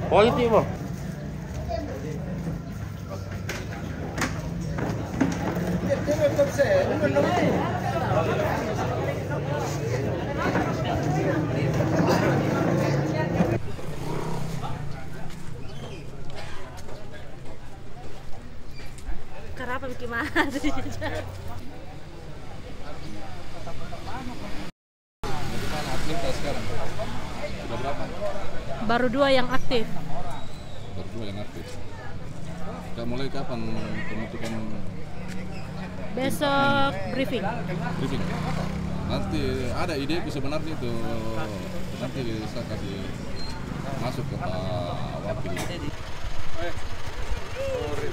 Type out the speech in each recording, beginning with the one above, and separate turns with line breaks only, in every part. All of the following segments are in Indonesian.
Positivo.
Kenapa bikin mati? Baru 2 yang aktif.
Baru 2 yang aktif. Udah mulai kapan pembentukan?
Besok briefing.
Briefing. Nanti ada ide sebenarnya itu nanti saya kasih masuk ke Pak Wakil.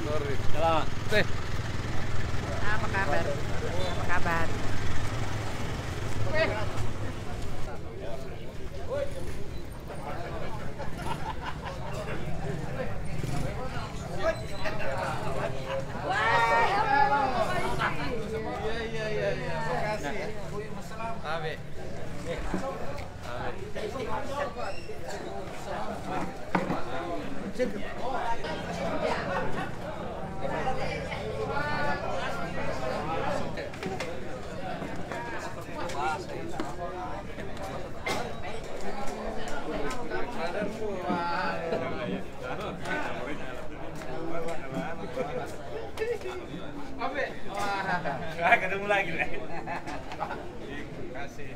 Sorry.
Selamat.
Apa kabar? Apa kabar?
Ketemu lagi deh. Kasih.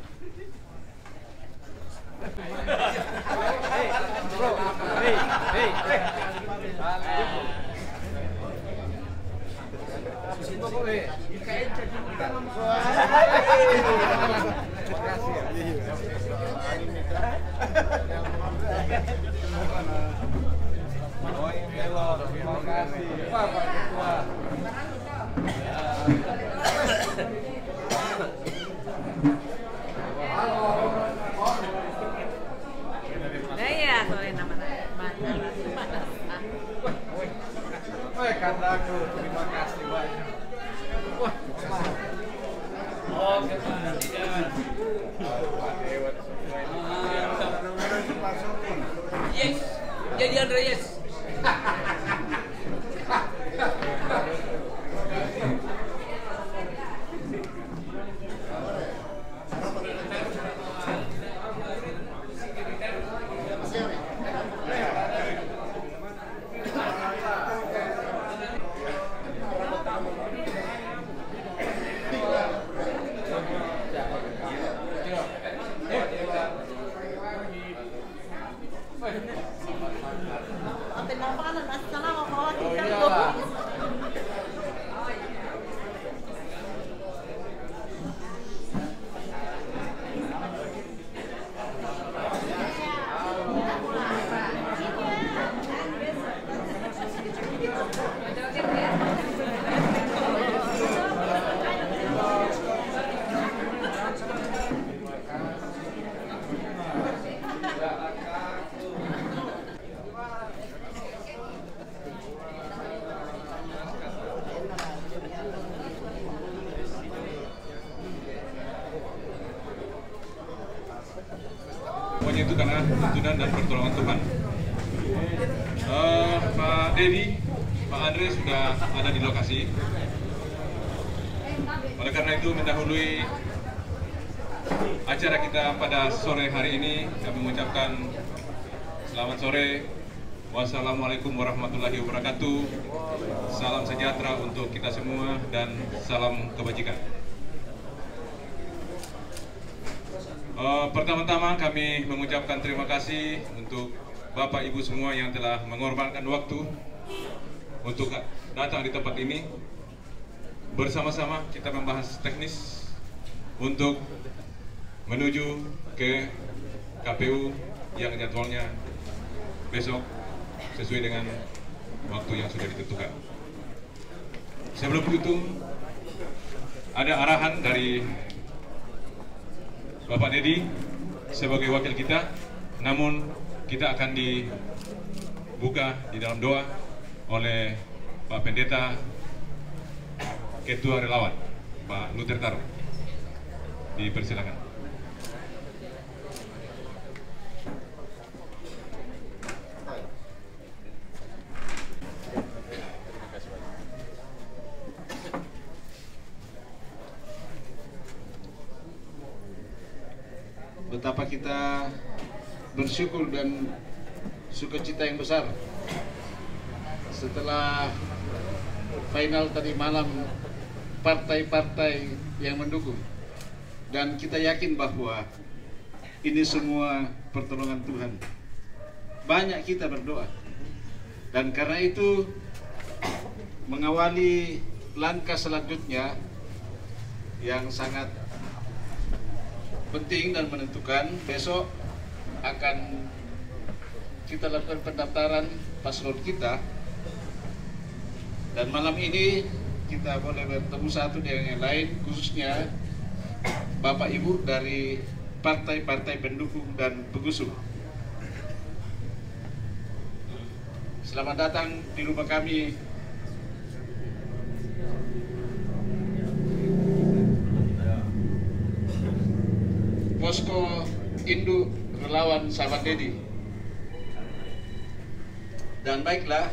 Kandaku, terima kasih banyak. Oh, yes, jadi Andre yes.
Semuanya itu karena tuntunan dan pertolongan Tuhan. Pak Dedi, Pak Andre sudah ada di lokasi. Oleh karena itu mendahului acara kita pada sore hari ini, kami mengucapkan selamat sore. Wassalamualaikum warahmatullahi wabarakatuh. Salam sejahtera untuk kita semua dan salam kebajikan. Pertama-tama kami mengucapkan terima kasih untuk Bapak Ibu semua yang telah mengorbankan waktu untuk datang di tempat ini. Bersama-sama kita membahas teknis untuk menuju ke KPU yang jadwalnya besok sesuai dengan waktu yang sudah ditentukan. Sebelum itu ada arahan dari Bapak Dedi sebagai wakil kita, namun kita akan dibuka di dalam doa oleh Pak Pendeta Ketua Relawan, Pak Luther Taro. Dipersilakan.
Kenapa kita bersyukur dan sukacita yang besar setelah final tadi malam partai-partai yang mendukung, dan kita yakin bahwa ini semua pertolongan Tuhan. Banyak kita berdoa, dan karena itu mengawali langkah selanjutnya yang sangat penting dan menentukan, besok akan kita lakukan pendaftaran paslon kita, dan malam ini kita boleh bertemu satu dengan yang lain, khususnya Bapak Ibu dari partai-partai pendukung dan pengusung. Selamat datang di rumah kami. Posko Induk Relawan Sahabat Dedi. Dan baiklah,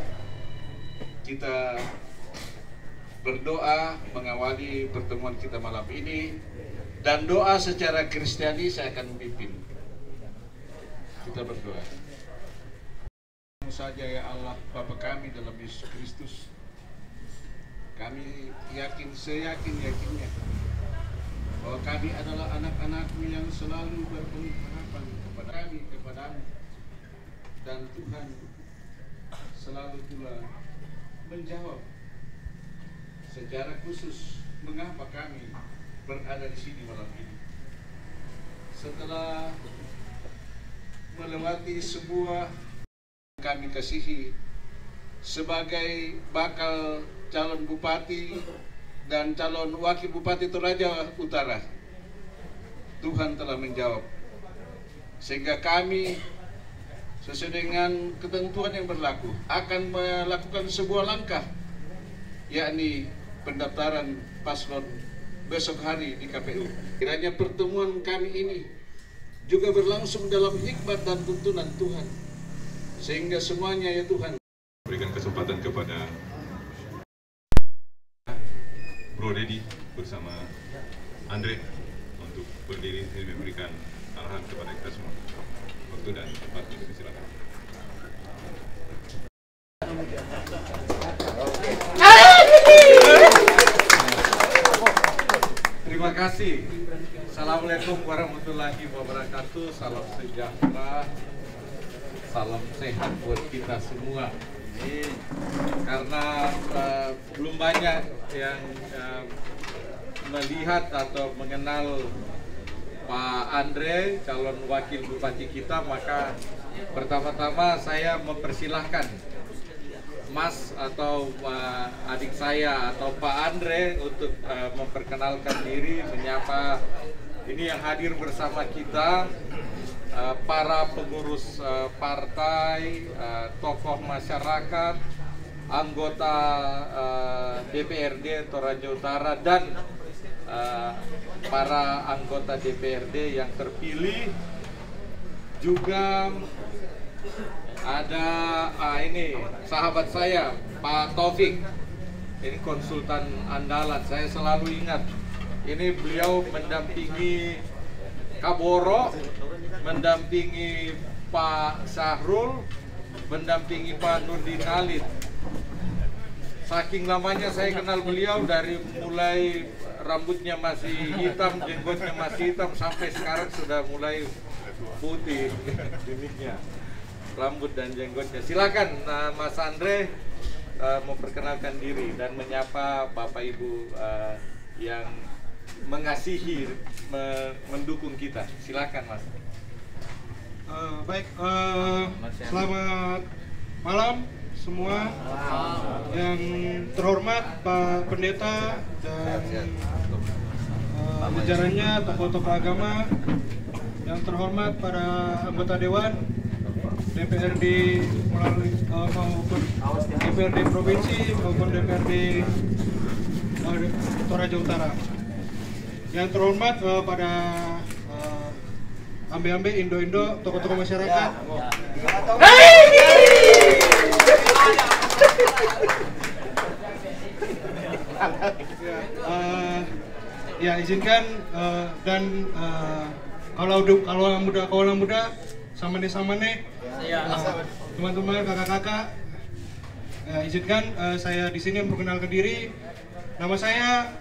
kita berdoa mengawali pertemuan kita malam ini, dan doa secara Kristiani saya akan memimpin. Kita berdoa. Saja ya Allah, Bapa kami dalam Yesus Kristus, kami yakin, seyakin-yakinnya bahwa kami adalah anak-anak-Mu yang selalu berpenuh harapan kepada kami, kepadamu, dan Tuhan selalu pula menjawab secara khusus mengapa kami berada di sini malam ini. Setelah melewati sebuah kami kasihi sebagai bakal calon bupati dan calon wakil bupati Toraja Utara, Tuhan telah menjawab, sehingga kami sesuai dengan ketentuan yang berlaku akan melakukan sebuah langkah, yakni pendaftaran paslon besok hari di KPU. Kiranya pertemuan kami ini juga berlangsung dalam hikmat dan tuntunan Tuhan, sehingga semuanya ya Tuhan.
Berikan kesempatan kepada Bro Dedi bersama Andre untuk berdiri dan memberikan arahan kepada kita semua. Waktu dan tempat silakan.
Terima kasih. Assalamualaikum warahmatullahi wabarakatuh. Salam sejahtera, salam sehat buat kita semua. Karena belum banyak yang melihat atau mengenal Pak Andre, calon wakil bupati kita, maka pertama-tama saya mempersilahkan Mas atau adik saya atau Pak Andre untuk memperkenalkan diri, menyapa ini yang hadir bersama kita, para pengurus partai, tokoh masyarakat, anggota DPRD Toraja Utara, dan para anggota DPRD yang terpilih. Juga ada ini sahabat saya Pak Taufik, ini konsultan andalan, saya selalu ingat. Ini beliau mendampingi Kaboro, mendampingi Pak Syahrul, mendampingi Pak Nurdin Halid. Saking lamanya saya kenal beliau, dari mulai rambutnya masih hitam, jenggotnya masih hitam, sampai sekarang sudah mulai putih jenisnya, rambut dan jenggotnya. Silakan Mas Andre memperkenalkan diri dan menyapa Bapak Ibu yang mengasihi, mendukung kita. Silakan Mas.
Baik, selamat malam semua. Yang terhormat Pak Pendeta dan jajarannya, tokoh-tokoh agama, yang terhormat para anggota Dewan, DPRD melalui maupun DPRD Provinsi maupun DPRD Toraja Utara. Yang terhormat pada ambe-ambe, Indo-Indo, tokoh-tokoh masyarakat. Ya, izinkan dan kaula muda, samane, teman-teman, kakak-kakak, izinkan saya di sini memperkenalkan diri. Nama saya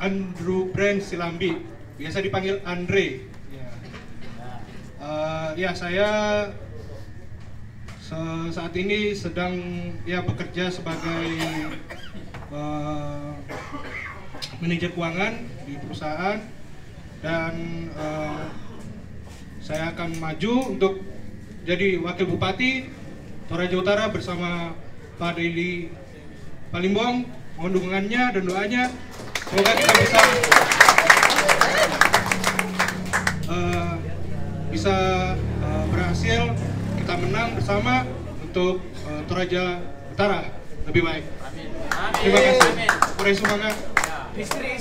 Andrew Brand Silambi, biasa dipanggil Andre. Saya saat ini sedang bekerja sebagai manajer keuangan di perusahaan, dan saya akan maju untuk jadi wakil bupati Toraja Utara bersama Pak Daily Palimbong. Mohon dukungannya dan doanya, semoga kita bisa berhasil, kita menang bersama untuk Toraja Utara lebih baik. Terima kasih. Kurang semangat. Istri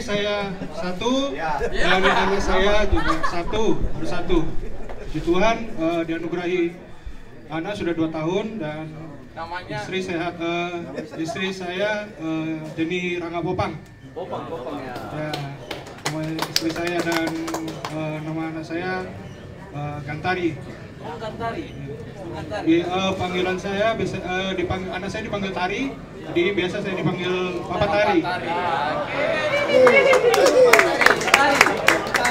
saya satu, dan anak saya juga harus satu. Puji Tuhan, dianugerahi anak sudah 2 tahun, dan
Namanya?
istri saya Jenny Rangga Popang. Ya, nama istri saya, dan nama anak saya Gantari. Panggilan saya anak saya dipanggil Tari, jadi biasa saya dipanggil Papa Tari.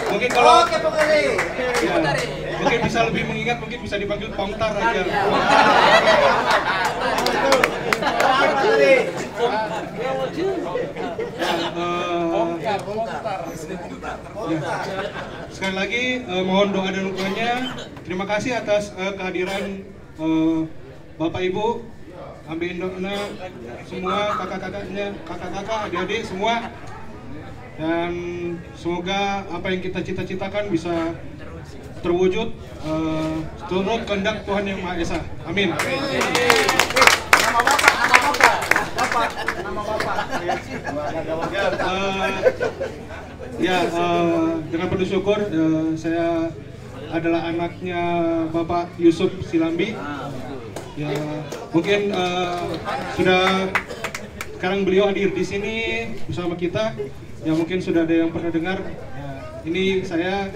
Mungkin kalau mungkin bisa lebih mengingat, mungkin bisa dipanggil Pongtar aja. Sekali lagi mohon doa dan dukungannya. Terima kasih atas kehadiran Bapak Ibu, Ambi Indona, semua kakak-kakaknya, kakak-kakak, adik-adik semua. Dan semoga apa yang kita cita-citakan bisa terwujud seturut kehendak Tuhan Yang Maha Esa. Amin. Dengan penuh syukur, saya adalah anaknya Bapak Yusuf Silambi. Ya, mungkin sudah sekarang beliau hadir di sini bersama kita. Ya, mungkin sudah ada yang pernah dengar. Ya, ini saya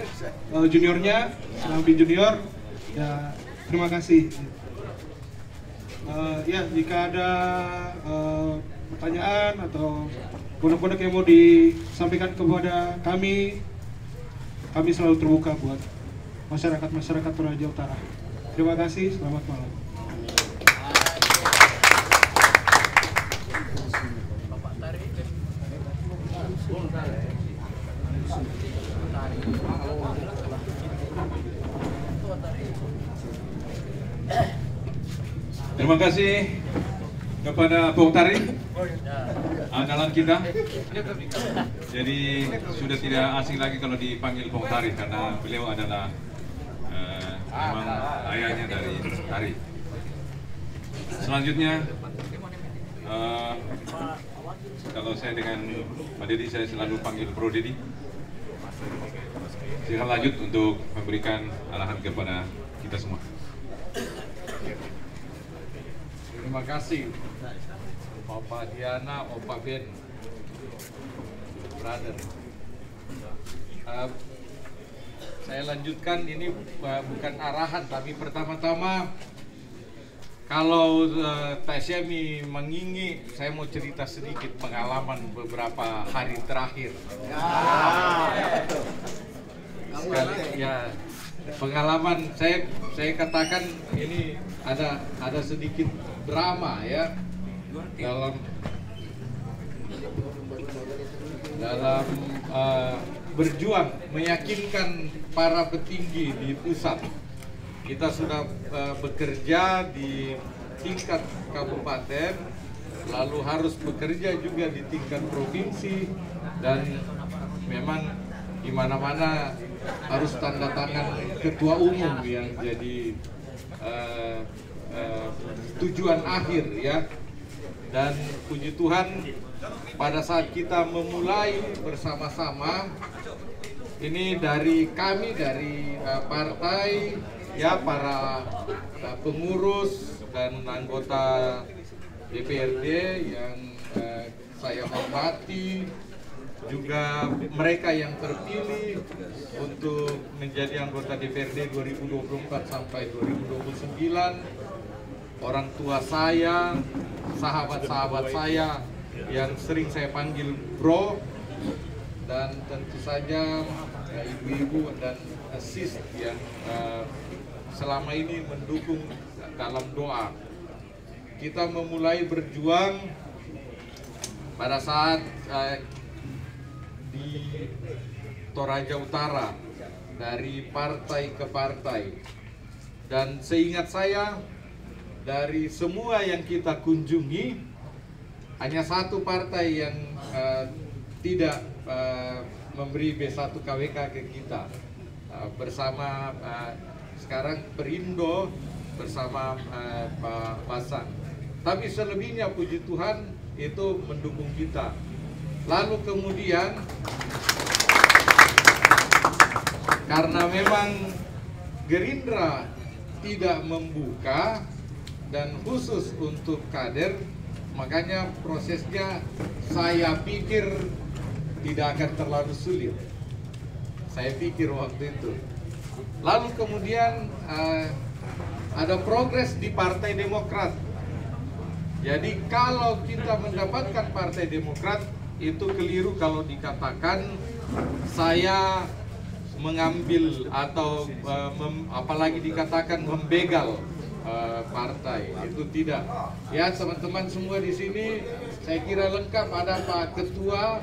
juniornya, Silambi Junior. Ya, terima kasih. Jika ada pertanyaan atau produk-produk yang mau disampaikan kepada kami selalu terbuka buat masyarakat Toraja Utara. Terima kasih, selamat malam.
Terima kasih kepada Bung Tari, andalan kita. Jadi sudah tidak asing lagi kalau dipanggil Bung Tari, karena beliau adalah memang ayahnya dari Tari. Selanjutnya, kalau saya dengan Pak Dedi, saya selalu panggil Bro Dedi. Silakan lanjut untuk memberikan arahan kepada kita semua.
Terima kasih Papa Diana, Opa Ben, brother. Saya lanjutkan, ini bukan arahan, tapi pertama-tama kalau Tasyami mengingi, saya mau cerita sedikit pengalaman beberapa hari terakhir. Pengalaman saya katakan ini ada sedikit drama ya dalam berjuang meyakinkan para petinggi di pusat. Kita sudah bekerja di tingkat kabupaten, lalu harus bekerja juga di tingkat provinsi, dan memang di mana-mana harus tanda tangan ketua umum yang jadi tujuan akhir ya. Dan puji Tuhan, pada saat kita memulai bersama-sama ini dari kami, dari partai ya, para pengurus dan anggota DPRD yang saya hormati, juga mereka yang terpilih untuk menjadi anggota DPRD 2024 sampai 2029, orang tua saya, sahabat-sahabat saya yang sering saya panggil bro, dan tentu saja ibu-ibu dan asis yang selama ini mendukung dalam doa. Kita memulai berjuang pada saat di Toraja Utara, dari partai ke partai, dan seingat saya dari semua yang kita kunjungi hanya satu partai yang tidak memberi B1 KWK ke kita, bersama sekarang Perindo bersama Pak Basang. Tapi selebihnya puji Tuhan itu mendukung kita. Lalu kemudian karena memang Gerindra tidak membuka dan khusus untuk kader, makanya prosesnya saya pikir tidak akan terlalu sulit. Saya pikir waktu itu. Lalu kemudian ada progres di Partai Demokrat. Jadi kalau kita mendapatkan Partai Demokrat, itu keliru kalau dikatakan saya mengambil atau apalagi dikatakan membegal partai. Itu tidak. Ya, teman-teman semua di sini saya kira lengkap. Ada Pak Ketua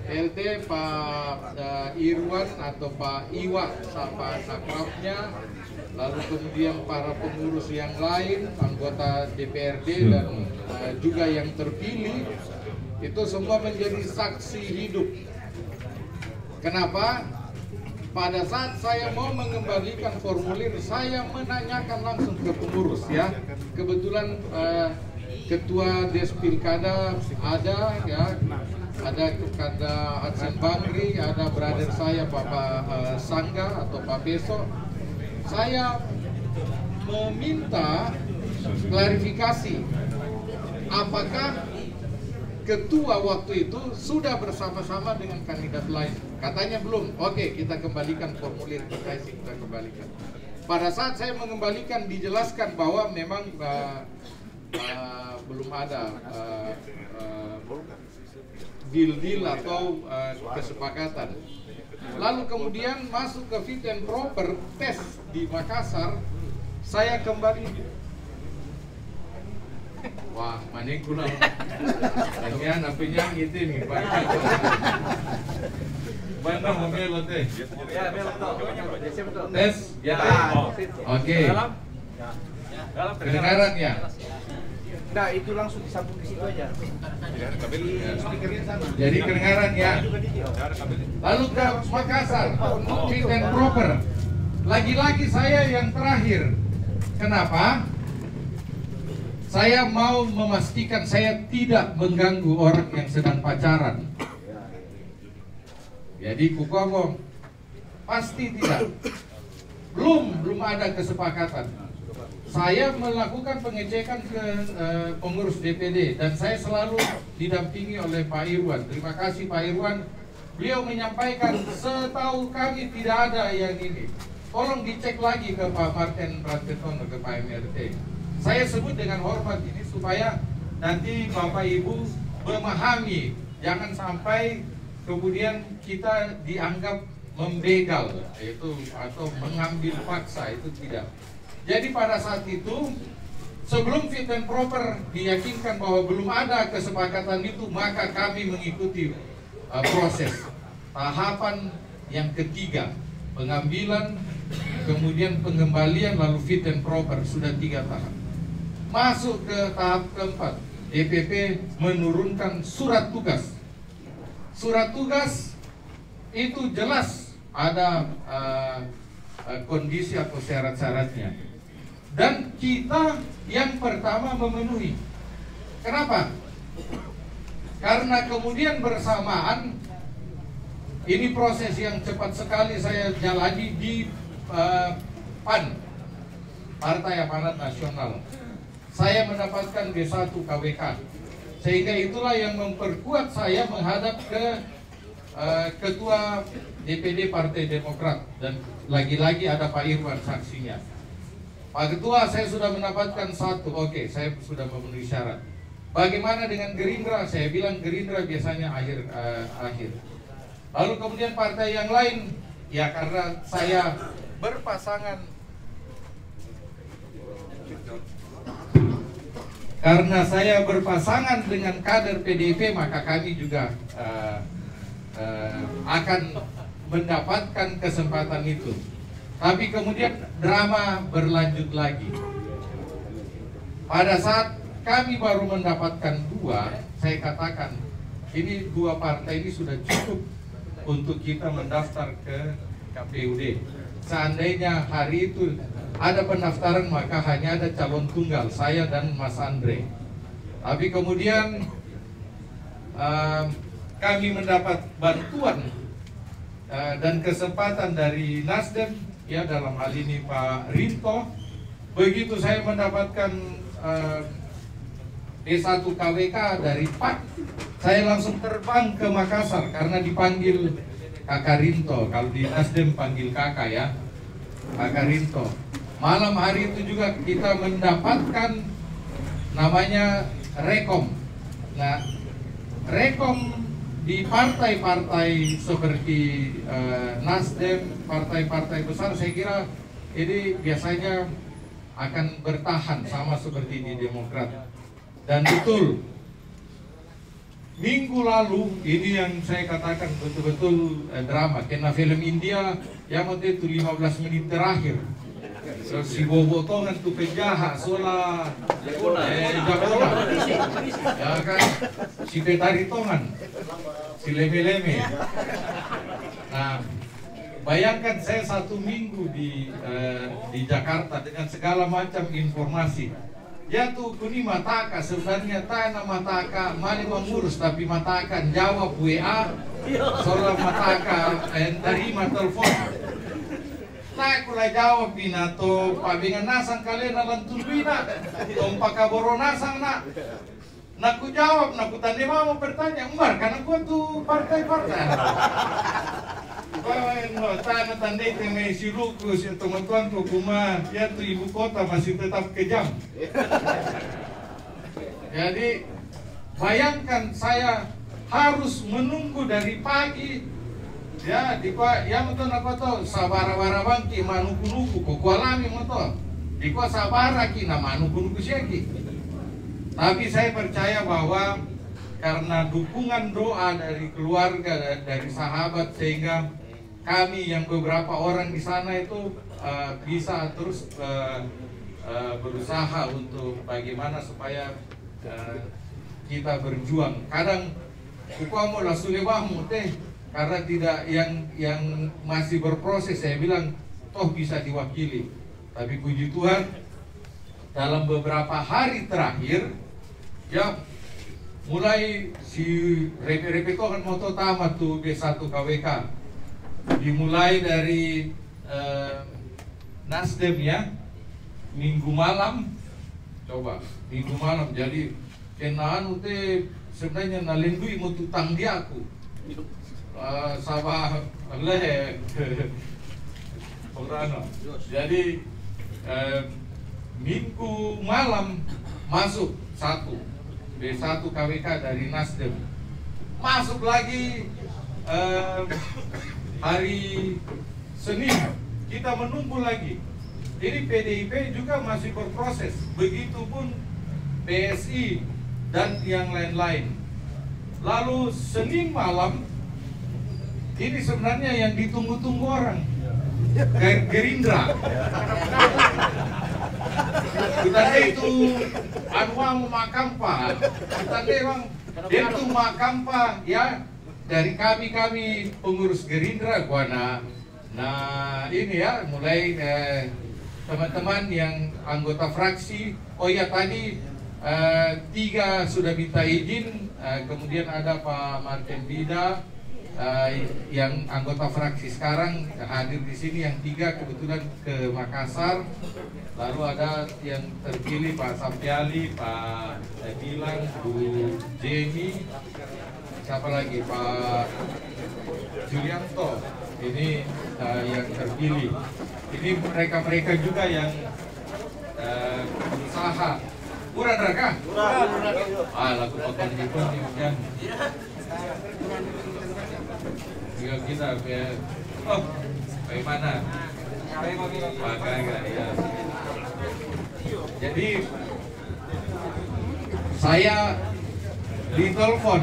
LT, Pak Irwan atau Pak Iwa sama sakrafnya, lalu kemudian para pengurus yang lain, anggota DPRD dan juga yang terpilih, itu semua menjadi saksi hidup. Kenapa? Pada saat saya mau mengembalikan formulir, saya menanyakan langsung ke pengurus, ya. Kebetulan Ketua Despilkada ada, ya, ada Kepada Adsen Bangri, ada brother saya Bapak Sangga atau Pak Beso. Saya meminta klarifikasi, apakah ketua waktu itu sudah bersama-sama dengan kandidat lain. Katanya belum. Oke, kita kembalikan formulir KKS, kita kembalikan. Pada saat saya mengembalikan, dijelaskan bahwa memang belum ada deal atau kesepakatan. Lalu kemudian masuk ke fit and proper test di Makassar, saya kembali. Wah, maning kulang. Kalian apanya gitu nih, Pak. Mana mobil teh? Ya, tes, ya. Oke. Kedengaran ya?
Nah, itu langsung disambung ke situ aja.
Jadi kedengaran ya. Lalu ke Makassar, fit and proper. Lagi-lagi saya yang terakhir. Kenapa? Saya mau memastikan saya tidak mengganggu orang yang sedang pacaran. Jadi kukomong pasti tidak. Belum ada kesepakatan. Saya melakukan pengecekan ke pengurus DPD dan saya selalu didampingi oleh Pak Irwan. Terima kasih Pak Irwan. Beliau menyampaikan setahu kami tidak ada yang ini. Tolong dicek lagi ke Pak Martin Prasetyono, ke Pak MRT. Saya sebut dengan hormat ini supaya nanti Bapak Ibu memahami, jangan sampai kemudian kita dianggap membegal itu atau mengambil paksa, itu tidak. Jadi pada saat itu sebelum fit and proper diyakinkan bahwa belum ada kesepakatan itu, maka kami mengikuti proses tahapan yang ketiga, pengambilan, kemudian pengembalian, lalu fit and proper, sudah 3 tahap. Masuk ke tahap keempat, DPP menurunkan surat tugas. Surat tugas itu jelas ada kondisi atau syarat-syaratnya. Dan kita yang pertama memenuhi. Kenapa? Karena kemudian bersamaan, ini proses yang cepat sekali saya jalani di PAN, Partai Amanat Nasional. Saya mendapatkan B1 KWK, sehingga itulah yang memperkuat saya menghadap ke Ketua DPD Partai Demokrat dan lagi-lagi ada Pak Irwan saksinya. Pak Ketua, saya sudah mendapatkan satu, oke, saya sudah memenuhi syarat. Bagaimana dengan Gerindra? Saya bilang Gerindra biasanya akhir. Lalu kemudian partai yang lain, ya karena saya berpasangan, dengan kader PDIP, maka kami juga akan mendapatkan kesempatan itu. Tapi kemudian drama berlanjut lagi. Pada saat kami baru mendapatkan dua, saya katakan ini dua partai ini sudah cukup untuk kita mendaftar ke KPUD. Seandainya hari itu ada pendaftaran, maka hanya ada calon tunggal, saya dan Mas Andre. Tapi kemudian kami mendapat bantuan dan kesempatan dari Nasdem, ya dalam hal ini Pak Rinto. Begitu saya mendapatkan D1 KWK dari PAK, saya langsung terbang ke Makassar karena dipanggil Kakak Rinto. Kalau di Nasdem panggil kakak ya, Kakak Rinto. Malam hari itu juga kita mendapatkan namanya Rekom. Nah, Rekom di partai-partai seperti Nasdem, partai-partai besar, saya kira ini biasanya akan bertahan sama seperti di Demokrat. Dan betul, minggu lalu ini yang saya katakan betul-betul drama. Kena film India yang waktu itu 15 menit terakhir, so, si bobotongan tuh penjahat sola Japona, ya kan, si petari tongan, si leme-leme. Nah, bayangkan saya 1 minggu di Jakarta dengan segala macam informasi. Ya tuh kuni mataka sebenarnya tanah mataka mali mengurus, tapi mataka jawab WA, soal mataka terima telepon. Nah, kulai jawab binato pabingan nasang kalian nalantul bina, tompaka boro nasang nak. Naku jawab, naku tanda mau bertanya, Umar, karena gua tuh partai-partai. Tanah tanda itu si Lukus, ya teman-teman tuh kuma, ya tuh ibu kota masih tetap kejam. Jadi bayangkan saya harus menunggu dari pagi, ya di yang betul apa tuh sabara-bara bangki manuku-nuku kok alami motor, di sabara kina manuku-nuku siaki. Tapi saya percaya bahwa karena dukungan doa dari keluarga, dari sahabat, sehingga kami yang beberapa orang di sana itu bisa terus berusaha untuk bagaimana supaya kita berjuang. Kadang kukamu lah sulewahmu teh, karena tidak yang masih berproses, saya bilang toh bisa diwakili. Tapi puji Tuhan dalam beberapa hari terakhir, ya mulai si repe-repe itu kan moto tamat tuh B1 KWK, dimulai dari Nasdem ya, minggu malam, coba minggu malam, jadi kenaan teh sebenarnya nalendui mau tutang dia aku sabah leh jadi minggu malam masuk B1 KWK dari Nasdem, masuk lagi hari Senin kita menunggu lagi. Ini PDIP juga masih berproses, begitupun PSI dan yang lain-lain. Lalu Senin malam ini sebenarnya yang ditunggu-tunggu orang, Gerindra. Kita itu mau makampa, kita bang itu makampa ya dari kami pengurus Gerindra gua nah ini ya mulai teman-teman yang anggota fraksi. Oh ya tadi 3 sudah minta izin, kemudian ada Pak Martin Bida yang anggota fraksi sekarang hadir di sini, yang 3 kebetulan ke Makassar. Lalu ada yang terpilih Pak Sampiali, Pak Bilang, Bu Jenny, siapa lagi, Pak Julianto, ini yang terpilih. Ini mereka juga yang berusaha. Kurang raka? Laku potong di pun ya. Juga kita bagaimana? Makanya ya. Jadi saya ditelepon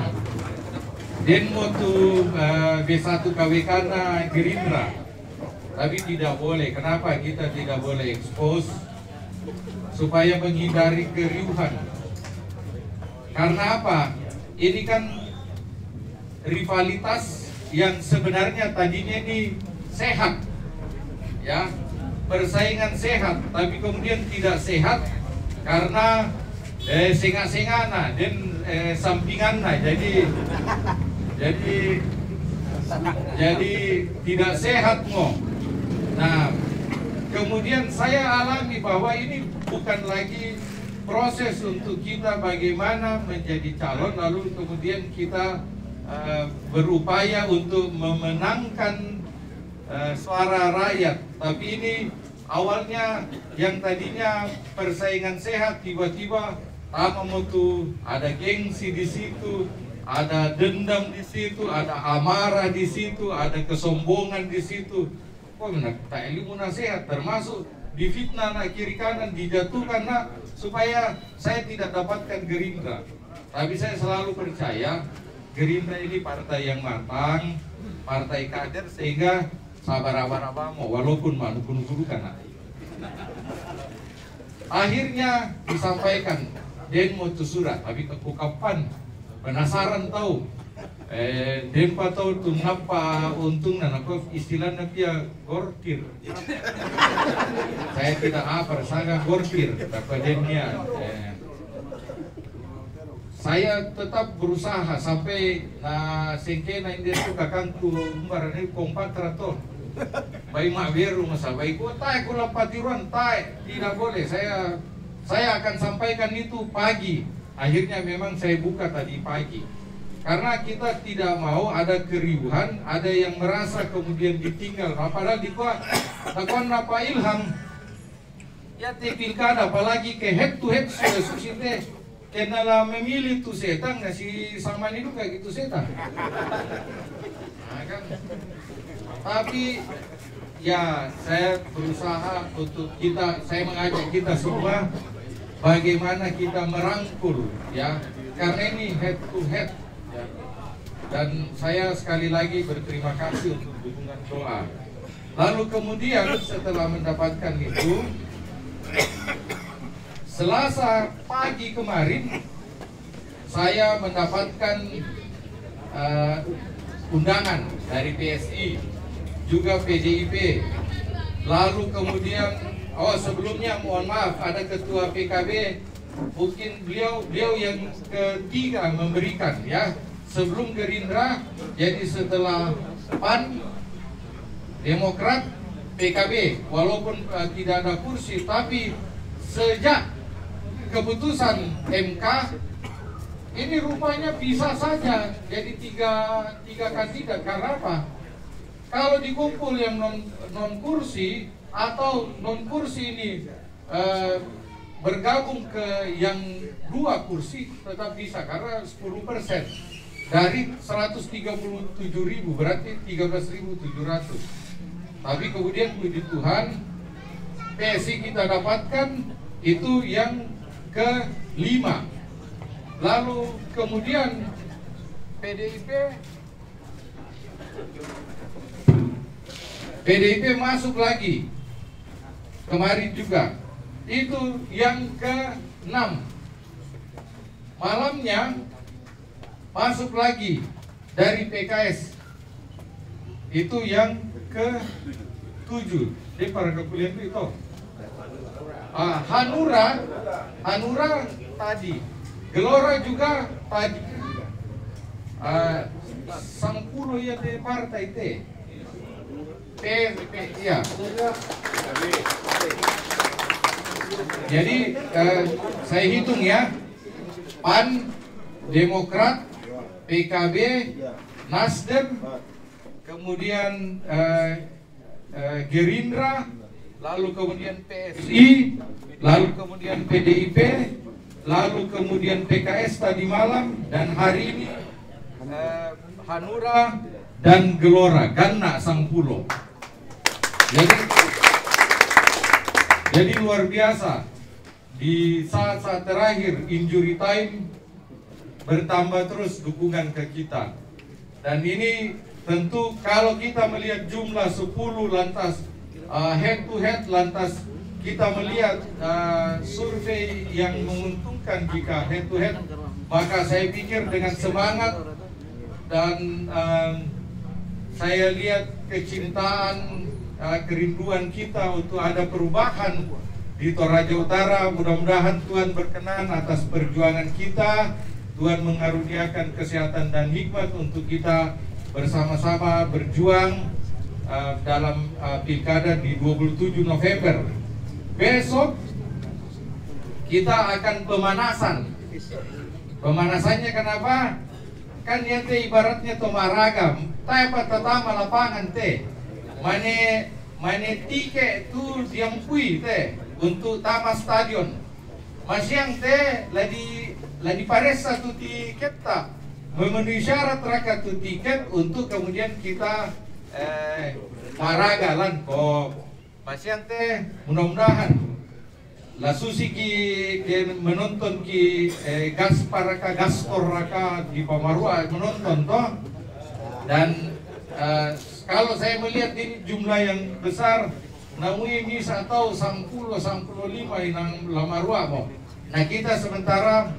dan mau tuh B1 KWK na Gerindra, tapi tidak boleh. Kenapa kita tidak boleh expose? Supaya menghindari keriuhan. Karena apa? Ini kan rivalitas yang sebenarnya tadinya ini sehat, ya, persaingan sehat, tapi kemudian tidak sehat karena sengah-sengana dan sampinganna, jadi tidak sehat mo. Nah, kemudian saya alami bahwa ini bukan lagi proses untuk kita bagaimana menjadi calon lalu kemudian kita berupaya untuk memenangkan suara rakyat, tapi ini awalnya yang tadinya persaingan sehat tiba-tiba mutu ada gengsi di situ, ada dendam di situ, ada amarah di situ, ada kesombongan di situ. Kok tak ilmu nasihat, termasuk difitnah nak kiri kanan, dijatuhkan nak supaya saya tidak dapatkan Gerindra. Tapi saya selalu percaya Gerindra ini partai yang matang, partai kader, sehingga sabar-sabar mau walaupun manupun nak. Akhirnya disampaikan dan mau surat, tapi kapan penasaran tahu. Den tahu tuh ngapa untung dan aku istilahnya dia gorkir. Saya tidak apa, saya gorkir, tapi dennya. Saya tetap berusaha sampai sengkena ini tuh kakangku umbar ini kompak raton. Bayi mak beru masa bayi kota aku lampatiruan tai tidak boleh. Saya akan sampaikan itu pagi. Akhirnya memang saya buka tadi pagi. Karena kita tidak mau ada keriuhan, ada yang merasa kemudian ditinggal. Padahal di takon apa Ilham ya pilkada, apalagi ke head to head sudah kenala memilih tuh setan nggak si sama itu kayak gitu setan. Nah, kan? Tapi ya saya berusaha untuk saya mengajak kita semua bagaimana kita merangkul ya, karena ini head to head ya. Dan saya sekali lagi berterima kasih untuk dukungan doa. Lalu kemudian setelah mendapatkan itu, Selasa pagi kemarin saya mendapatkan undangan dari PSI, juga PDIP. Lalu kemudian sebelumnya mohon maaf ada ketua PKB, mungkin beliau yang ketiga memberikan ya, sebelum Gerindra, jadi setelah PAN, Demokrat, PKB, walaupun tidak ada kursi, tapi sejak keputusan MK ini rupanya bisa saja jadi tiga kandidat. Karena apa? Kalau dikumpul yang non kursi atau non kursi ini bergabung ke yang 2 kursi tetap bisa, karena 10% dari 137.000 berarti 13.700. Tapi kemudian puji Tuhan PSI kita dapatkan itu yang ke-5. Lalu kemudian PDIP masuk lagi kemarin juga, itu yang ke-6. Malamnya masuk lagi dari PKS, itu yang ke-7. Jadi para kekulian itu Hanura tadi, Gelora juga tadi, Sangkulo ya de partai te, ya. Jadi saya hitung ya, PAN, Demokrat, PKB, Nasdem, kemudian Gerindra, lalu kemudian PSI, lalu kemudian PDIP, lalu kemudian PKS tadi malam, dan hari ini Hanura dan Gelora, Ganna Sangpulo. Jadi luar biasa, di saat-saat terakhir injury time bertambah terus dukungan ke kita. Dan ini tentu kalau kita melihat jumlah 10 lantas head to head, lantas kita melihat survei yang menguntungkan jika head to head, maka saya pikir dengan semangat dan saya lihat kecintaan, kerinduan kita untuk ada perubahan di Toraja Utara. Mudah-mudahan Tuhan berkenan atas perjuangan kita. Tuhan mengaruniakan kesehatan dan hikmat untuk kita bersama-sama berjuang dalam pilkada di 27 November. Besok kita akan pemanasan. Pemanasannya kenapa? Kan ya teh ibaratnya tomaragam. Tapi pertama lapangan teh. Mane tiket tu diampui teh untuk tamas stadion. Masyang teh ladi pares satu tiket tak memenuhi syarat raka tu tiket untuk kemudian kita maragalan kok. Masyang teh mudah-mudahan la susi ki menonton ki gaspar raka gastor raka di Pamarua menonton toh. Dan kalau saya melihat ini jumlah yang besar, namun ini atau 10-15 yang Lamarua mo. Nah kita sementara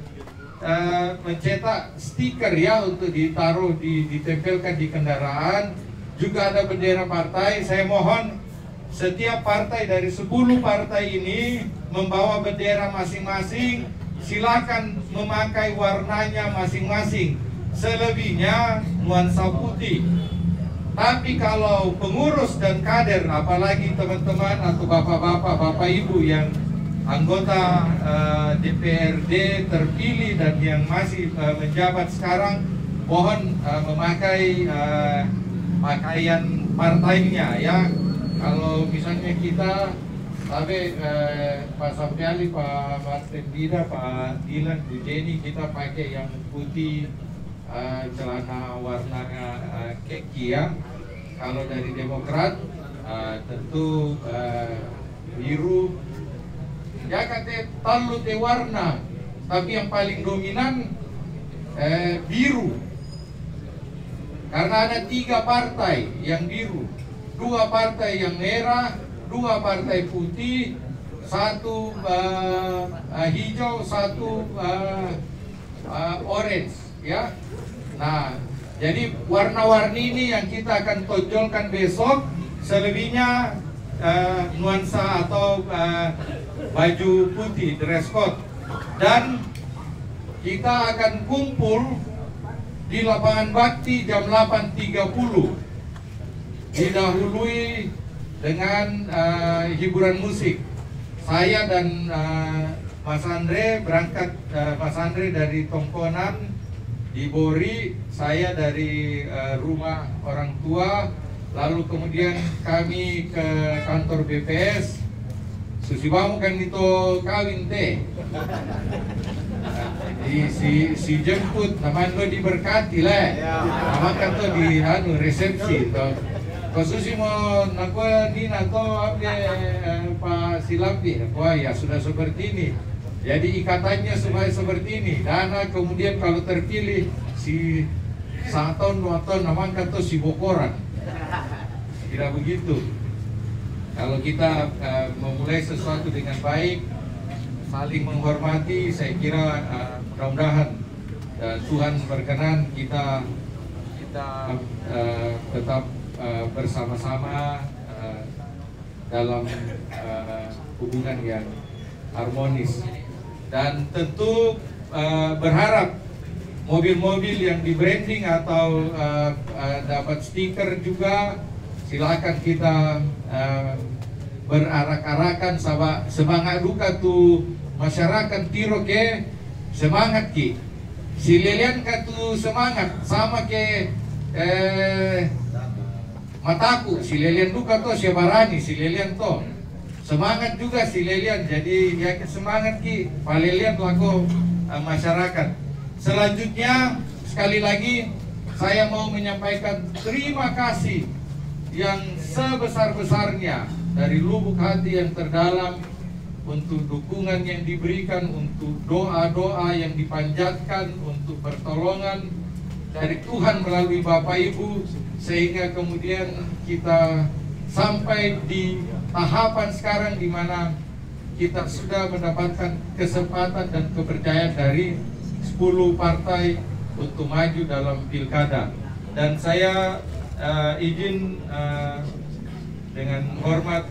mencetak stiker ya untuk ditaruh ditempelkan di kendaraan. Juga ada bendera partai. Saya mohon setiap partai dari 10 partai ini membawa bendera masing-masing. Silakan memakai warnanya masing-masing. Selebihnya nuansa putih. Tapi kalau pengurus dan kader, apalagi teman-teman atau bapak-bapak, bapak ibu yang anggota DPRD terpilih dan yang masih menjabat sekarang, mohon memakai pakaian partainya ya. Kalau misalnya kita sampai Pak Sampiali, Pak Martin Dida, Pak Dilan, Bu Jenny, kita pakai yang putih, celana warnanya keki ya. Kalau dari Demokrat tentu biru. Ya kata talu te warna, tapi yang paling dominan biru. Karena ada 3 partai yang biru, 2 partai yang merah, 2 partai putih, 1 hijau, 1 orange ya. Nah, jadi warna-warni ini yang kita akan tonjolkan besok. Selebihnya nuansa atau baju putih, dress code. Dan kita akan kumpul di lapangan Bakti jam 8.30. Didahului dengan hiburan musik. Saya dan Mas Andre berangkat, Mas Andre dari Tongkonan di Bori, saya dari rumah orang tua, lalu kemudian kami ke kantor BPS. Susibamu kan itu kawin teh. Si jemput, naman lo diberkati lah. Naman kan to di resepsi to. Khusus mau nakwa Nina to Pak Silambi, wah ya sudah seperti ini. Jadi ikatannya supaya seperti ini. Dana kemudian kalau terpilih si 1 tahun 2 tahun namanya tuh si bokoran. Tidak begitu. Kalau kita memulai sesuatu dengan baik, saling menghormati, saya kira mudah-mudahan Tuhan berkenan kita tetap bersama-sama dalam hubungan yang harmonis. Dan tentu berharap mobil-mobil yang di branding atau dapat stiker juga, silakan kita berarak-arakan semangat duka tuh masyarakat Tiro ke semangat ki Si Lelian katu semangat sama ke mataku, si Lelian duka to si Barani, si Lelian to semangat juga si Lelian. Jadi ya semangat ki Pak Lelian laku masyarakat. Selanjutnya sekali lagi saya mau menyampaikan terima kasih yang sebesar-besarnya dari lubuk hati yang terdalam untuk dukungan yang diberikan, untuk doa-doa yang dipanjatkan, untuk pertolongan dari Tuhan melalui Bapak Ibu, sehingga kemudian kita sampai di tahapan sekarang di mana kita sudah mendapatkan kesempatan dan kepercayaan dari 10 partai untuk maju dalam pilkada. Dan saya izin dengan hormat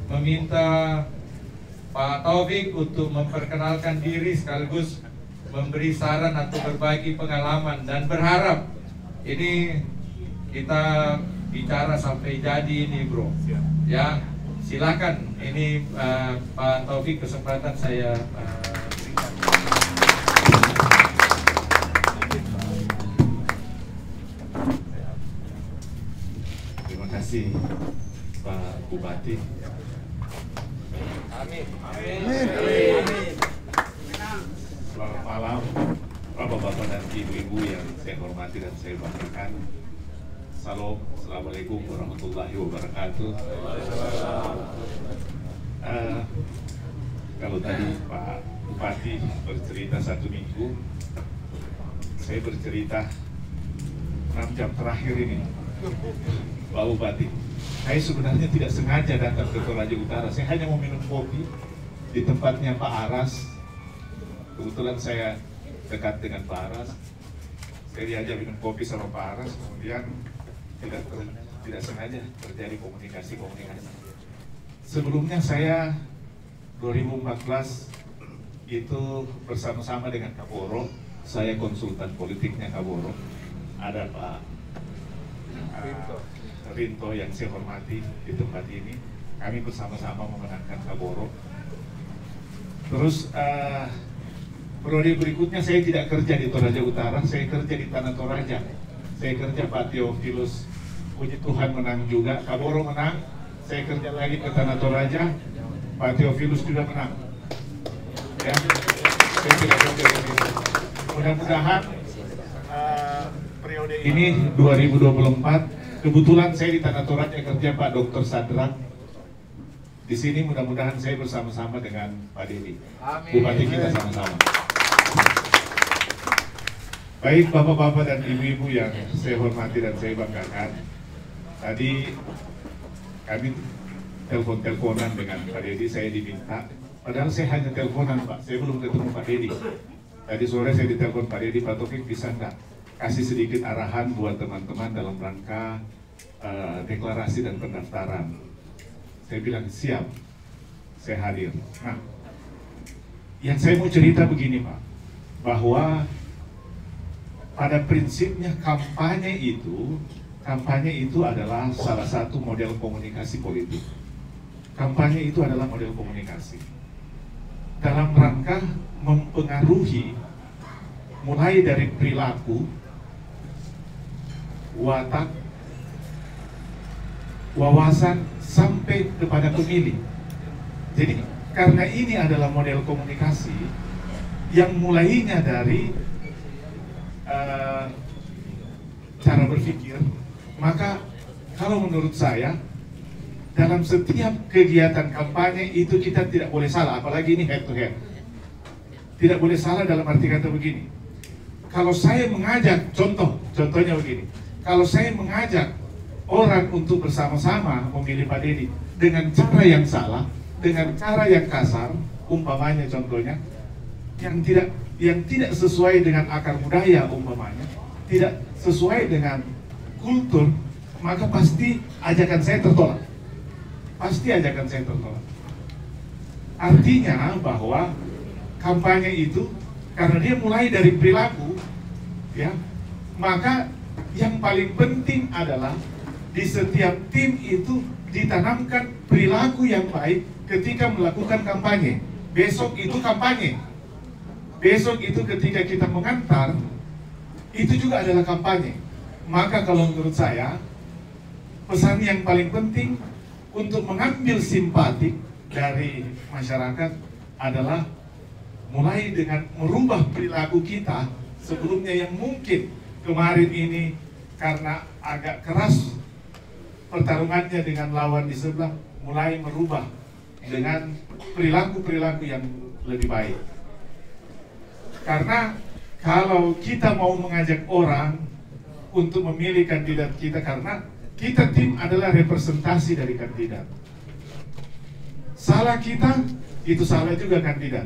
meminta Pak Taufik untuk memperkenalkan diri sekaligus memberi saran atau berbagi pengalaman, dan berharap ini kita bicara sampai jadi ini bro. Ya, silakan ini Pak Taufik, kesempatan saya berikan.
Terima kasih Pak Bupati.
Amin.
Selamat malam Bapak-bapak dan Ibu-ibu yang saya hormati dan saya banggakan. Salam, Assalamualaikum warahmatullahi wabarakatuh. Kalau tadi Pak Bupati bercerita 1 minggu, saya bercerita 6 jam terakhir ini. Pak Bupati, saya sebenarnya tidak sengaja datang ke Toraja Utara. Saya hanya mau minum kopi di tempatnya Pak Aras. Kebetulan saya dekat dengan Pak Aras. Saya diajak minum kopi sama Pak Aras, kemudian tidak sengaja terjadi komunikasi. Sebelumnya saya 2014 itu bersama-sama dengan Kaboro, saya konsultan politiknya Kaboro. Ada Pak Rinto yang saya hormati di tempat ini. Kami bersama-sama memenangkan Kaboro. Terus periode berikutnya saya tidak kerja di Toraja Utara, saya kerja di Tanah Toraja. Saya kerja Pak Theophilus, puji Tuhan menang juga, Kaboro menang. Saya kerja lagi ke Tanah Toraja, Pak Theophilus juga menang. Ya, saya tidak kerja di situ. Mudah-mudahan periode ini 2024, kebetulan saya di Tanah Toraja kerja Pak Dr. Sadrak. Di sini mudah-mudahan saya bersama-sama dengan Pak Dedi, Bupati kita sama-sama. Baik bapak-bapak dan ibu-ibu yang saya hormati dan saya banggakan, tadi kami telepon-teleponan dengan Pak Dedi, saya diminta, padahal saya hanya teleponan Pak, saya belum ketemu Pak Dedi. Tadi sore saya ditelepon Pak Dedi, Pak Taufik bisa nggak kasih sedikit arahan buat teman-teman dalam rangka deklarasi dan pendaftaran. Saya bilang siap, saya hadir. Nah, yang saya mau cerita begini Pak, bahwa pada prinsipnya kampanye itu adalah salah satu model komunikasi politik. Kampanye itu adalah model komunikasi dalam rangka mempengaruhi mulai dari perilaku, watak, wawasan sampai kepada pemilih. Jadi karena ini adalah model komunikasi yang mulainya dari cara berpikir, maka kalau menurut saya dalam setiap kegiatan kampanye itu kita tidak boleh salah, apalagi ini head to head. Tidak boleh salah dalam arti kata begini, kalau saya mengajak, contohnya begini, kalau saya mengajak orang untuk bersama-sama memilih Pak Dedi dengan cara yang salah, dengan cara yang kasar, umpamanya contohnya yang tidak sesuai dengan akar budaya, umpamanya tidak sesuai dengan kultur, maka pasti ajakan saya tertolak. Artinya bahwa kampanye itu karena dia mulai dari perilaku, ya, maka yang paling penting adalah di setiap tim itu ditanamkan perilaku yang baik ketika melakukan kampanye. Besok itu kampanye. besok itu ketika kita mengantar, itu juga adalah kampanye. Maka kalau menurut saya, pesan yang paling penting untuk mengambil simpati dari masyarakat adalah mulai dengan merubah perilaku kita sebelumnya yang mungkin kemarin ini karena agak keras pertarungannya dengan lawan di sebelah, mulai merubah dengan perilaku-perilaku yang lebih baik. Karena kalau kita mau mengajak orang untuk memilih kandidat kita, karena kita tim adalah representasi dari kandidat. Salah kita, itu salah juga kandidat.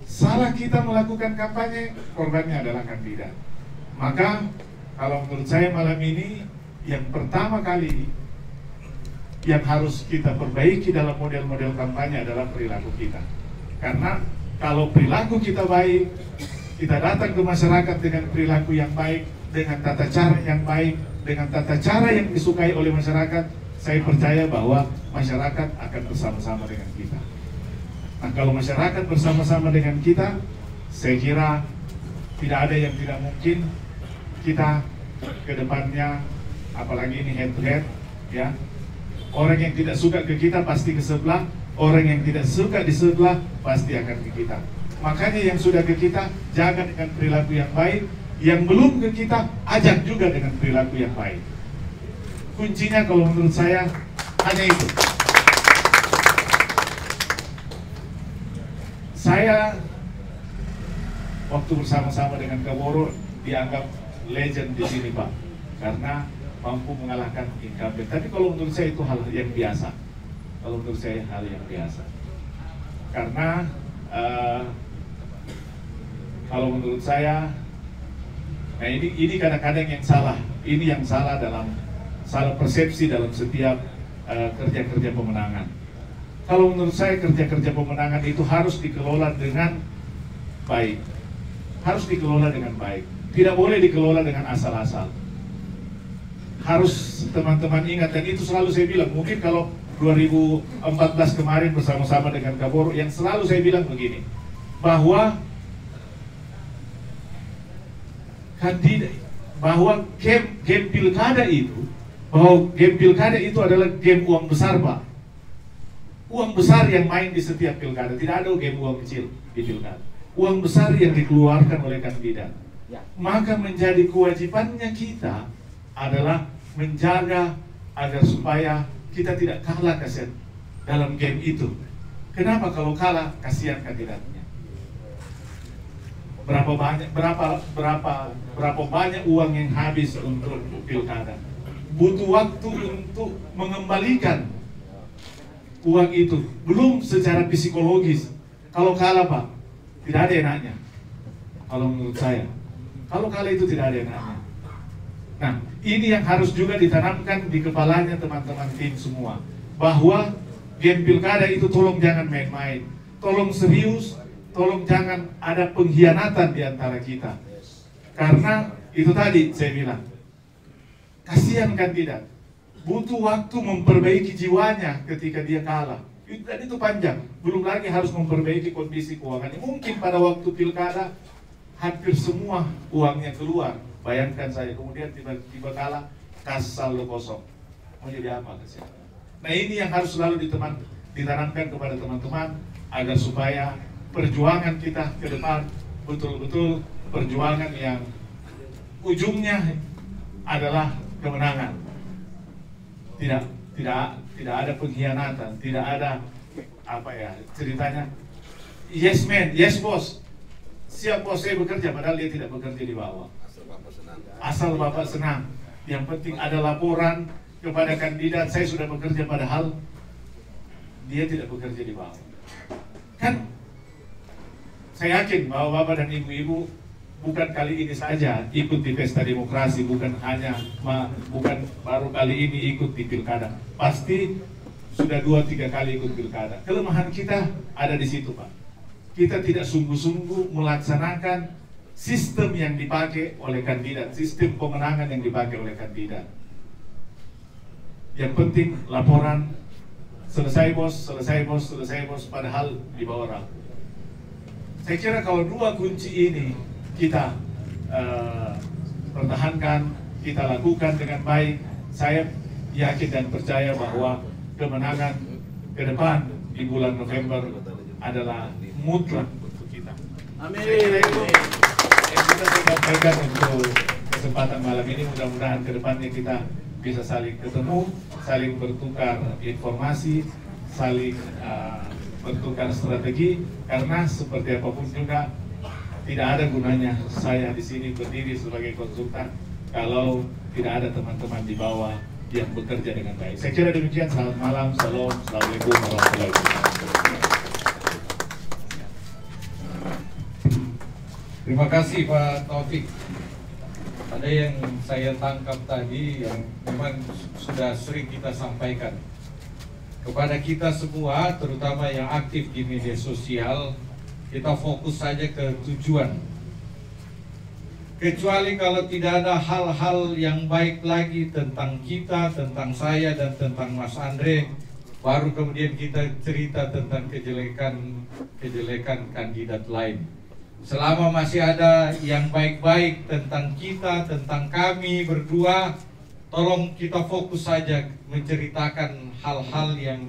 Salah kita melakukan kampanye, korbannya adalah kandidat. Maka kalau menurut saya malam ini yang pertama kali yang harus kita perbaiki dalam model-model kampanye adalah perilaku kita. Karena kalau perilaku kita baik, kita datang ke masyarakat dengan perilaku yang baik, dengan tata cara yang baik, dengan tata cara yang disukai oleh masyarakat, saya percaya bahwa masyarakat akan bersama-sama dengan kita. Nah, kalau masyarakat bersama-sama dengan kita, saya kira tidak ada yang tidak mungkin kita ke depannya, apalagi ini head to head, ya. Orang yang tidak suka ke kita pasti ke sebelah, orang yang tidak suka di sebelah pasti akan ke kita. Makanya yang sudah ke kita, jaga dengan perilaku yang baik. Yang belum ke kita, ajak juga dengan perilaku yang baik. Kuncinya kalau menurut saya hanya itu. Saya waktu bersama-sama dengan Kaboro dianggap legend di sini, Pak, karena mampu mengalahkan incumbent. Tapi kalau menurut saya itu hal yang biasa. Kalau menurut saya hal yang biasa. Karena kalau menurut saya, nah ini kadang-kadang yang salah. Ini yang salah dalam salah persepsi dalam setiap kerja-kerja pemenangan. Kalau menurut saya kerja-kerja pemenangan itu harus dikelola dengan baik. Harus dikelola dengan baik. Tidak boleh dikelola dengan asal-asal. Harus teman-teman ingat, dan itu selalu saya bilang, mungkin kalau 2014 kemarin bersama-sama dengan Kaboro, yang selalu saya bilang begini, bahwa kandidat, bahwa game pilkada itu adalah game uang besar, Pak. Uang besar yang main di setiap pilkada, tidak ada game uang kecil di pilkada. Uang besar yang dikeluarkan oleh kandidat. Maka menjadi kewajibannya kita adalah menjaga agar supaya kita tidak kalah kasihan dalam game itu. Kenapa kalau kalah kasihan kandidatnya? Berapa banyak uang yang habis untuk pilkada? Butuh waktu untuk mengembalikan uang itu, belum secara psikologis. Kalau kalah, Pak, tidak ada enaknya. Kalau menurut saya, kalau kalah itu tidak ada enaknya. Nah, ini yang harus juga ditanamkan di kepalanya teman-teman tim semua, bahwa game pilkada itu tolong jangan main-main, tolong serius, tolong jangan ada pengkhianatan di antara kita. Karena itu tadi saya bilang, kasihan kandidat, butuh waktu memperbaiki jiwanya ketika dia kalah. Dan itu panjang. Belum lagi harus memperbaiki kondisi keuangannya. Mungkin pada waktu pilkada hampir semua uangnya keluar. Bayangkan saya, kemudian tiba-tiba kalah, kas saldo kosong. Mau jadi apa kasihan? Nah, ini yang harus selalu ditanamkan kepada teman-teman agar supaya perjuangan kita ke depan betul-betul perjuangan yang ujungnya adalah kemenangan. Tidak ada pengkhianatan, tidak ada ceritanya yes man, yes boss, siap bos saya bekerja, padahal dia tidak bekerja di bawah. Asal Bapak senang. Yang penting ada laporan kepada kandidat, saya sudah bekerja, padahal dia tidak bekerja di bawah. Kan saya yakin bahwa Bapak dan Ibu-ibu bukan kali ini saja ikut di pesta demokrasi, bukan baru kali ini ikut di pilkada. Pasti sudah 2-3 kali ikut pilkada. Kelemahan kita ada di situ, Pak. Kita tidak sungguh-sungguh melaksanakan sistem yang dipakai oleh kandidat, sistem pemenangan yang dipakai oleh kandidat. Yang penting laporan, selesai bos, padahal di bawah ragu. Saya kira kalau dua kunci ini kita pertahankan, kita lakukan dengan baik, saya yakin dan percaya bahwa kemenangan ke depan di bulan November adalah mutlak untuk kita.
Amin.
Saya kira itu yang bisa saya sampaikan untuk kesempatan malam ini. Mudah-mudahan ke depannya kita bisa saling ketemu, saling bertukar informasi, saling bertukar strategi, karena seperti apapun juga tidak ada gunanya saya di sini berdiri sebagai konsultan kalau tidak ada teman-teman di bawah yang bekerja dengan baik. Saya kira demikian. Selamat malam, salam, assalamualaikum warahmatullahi wabarakatuh.
Terima kasih Pak Taufik. Ada yang saya tangkap tadi yang memang sudah sering kita sampaikan kepada kita semua, terutama yang aktif di media sosial, kita fokus saja ke tujuan. Kecuali kalau tidak ada hal-hal yang baik lagi tentang kita, tentang saya, dan tentang Mas Andre, baru kemudian kita cerita tentang kejelekan kandidat lain. Selama masih ada yang baik-baik tentang kita, tentang kami berdua, tolong kita fokus saja menceritakan hal-hal yang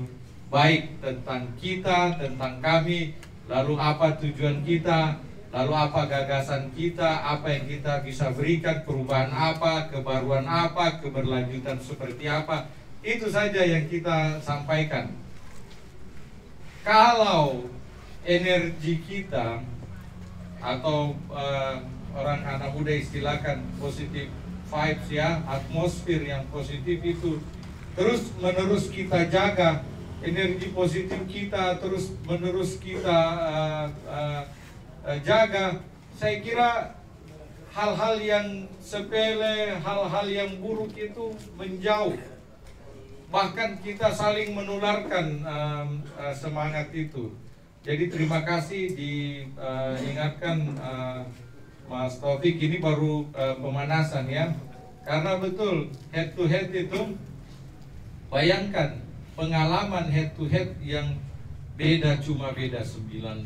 baik tentang kita, tentang kami, lalu apa tujuan kita, lalu apa gagasan kita, apa yang kita bisa berikan, perubahan apa, kebaruan apa, keberlanjutan seperti apa. Itu saja yang kita sampaikan. Kalau energi kita atau orang anak muda istilahkan positive vibes ya, atmosfer yang positif itu terus menerus kita jaga, energi positif kita terus menerus kita jaga, saya kira hal-hal yang sepele, hal-hal yang buruk itu menjauh. Bahkan kita saling menularkan semangat itu. Jadi terima kasih diingatkan Mas Taufik, ini baru pemanasan ya. Karena betul head to head itu, bayangkan pengalaman head to head yang beda, cuma beda 900,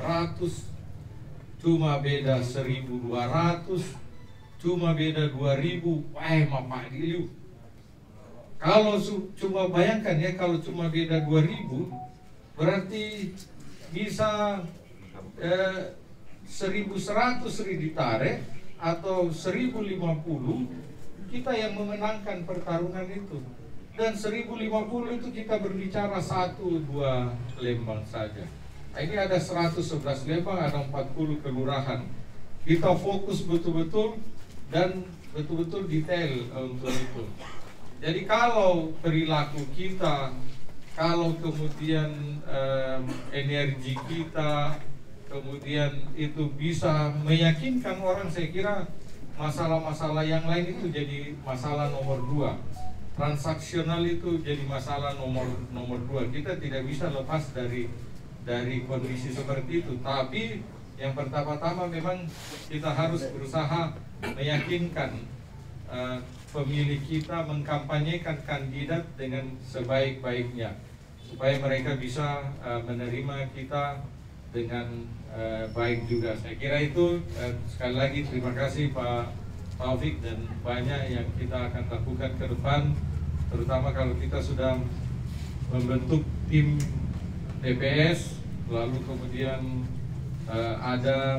cuma beda 1200, cuma beda 2000. Wah, Mama Diliu. Kalau cuma bayangkan ya, kalau cuma beda 2000 berarti bisa 1100 ditarik atau 1050, kita yang memenangkan pertarungan itu. Dan 1050 itu kita berbicara 1-2 Lembang saja. Nah, ini ada 111 Lembang, ada 40 kelurahan. Kita fokus betul-betul dan betul-betul detail untuk itu. Jadi kalau perilaku kita, kalau kemudian energi kita, kemudian itu bisa meyakinkan orang, saya kira masalah-masalah yang lain itu jadi masalah nomor 2. Transaksional itu jadi masalah nomor 2. Kita tidak bisa lepas dari kondisi seperti itu. Tapi yang pertama-tama memang kita harus berusaha meyakinkan pemilih kita, mengkampanyekan kandidat dengan sebaik-baiknya, supaya mereka bisa menerima kita dengan baik juga. Saya kira itu. Sekali lagi terima kasih Pak Taufik, dan banyak yang kita akan lakukan ke depan, terutama kalau kita sudah membentuk tim TPS, lalu kemudian ada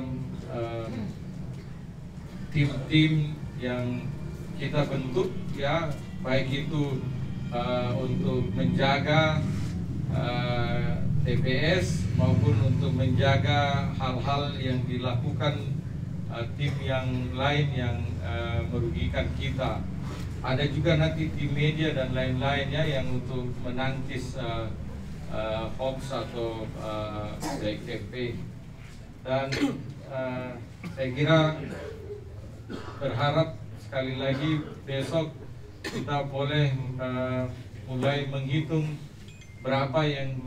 tim-tim yang kita bentuk ya, baik itu untuk menjaga TPS maupun untuk menjaga hal-hal yang dilakukan tim yang lain yang merugikan kita. Ada juga nanti tim media dan lain-lainnya yang untuk menangkis hoax atau fake campaign. Dan saya kira berharap sekali lagi besok kita boleh mulai menghitung berapa yang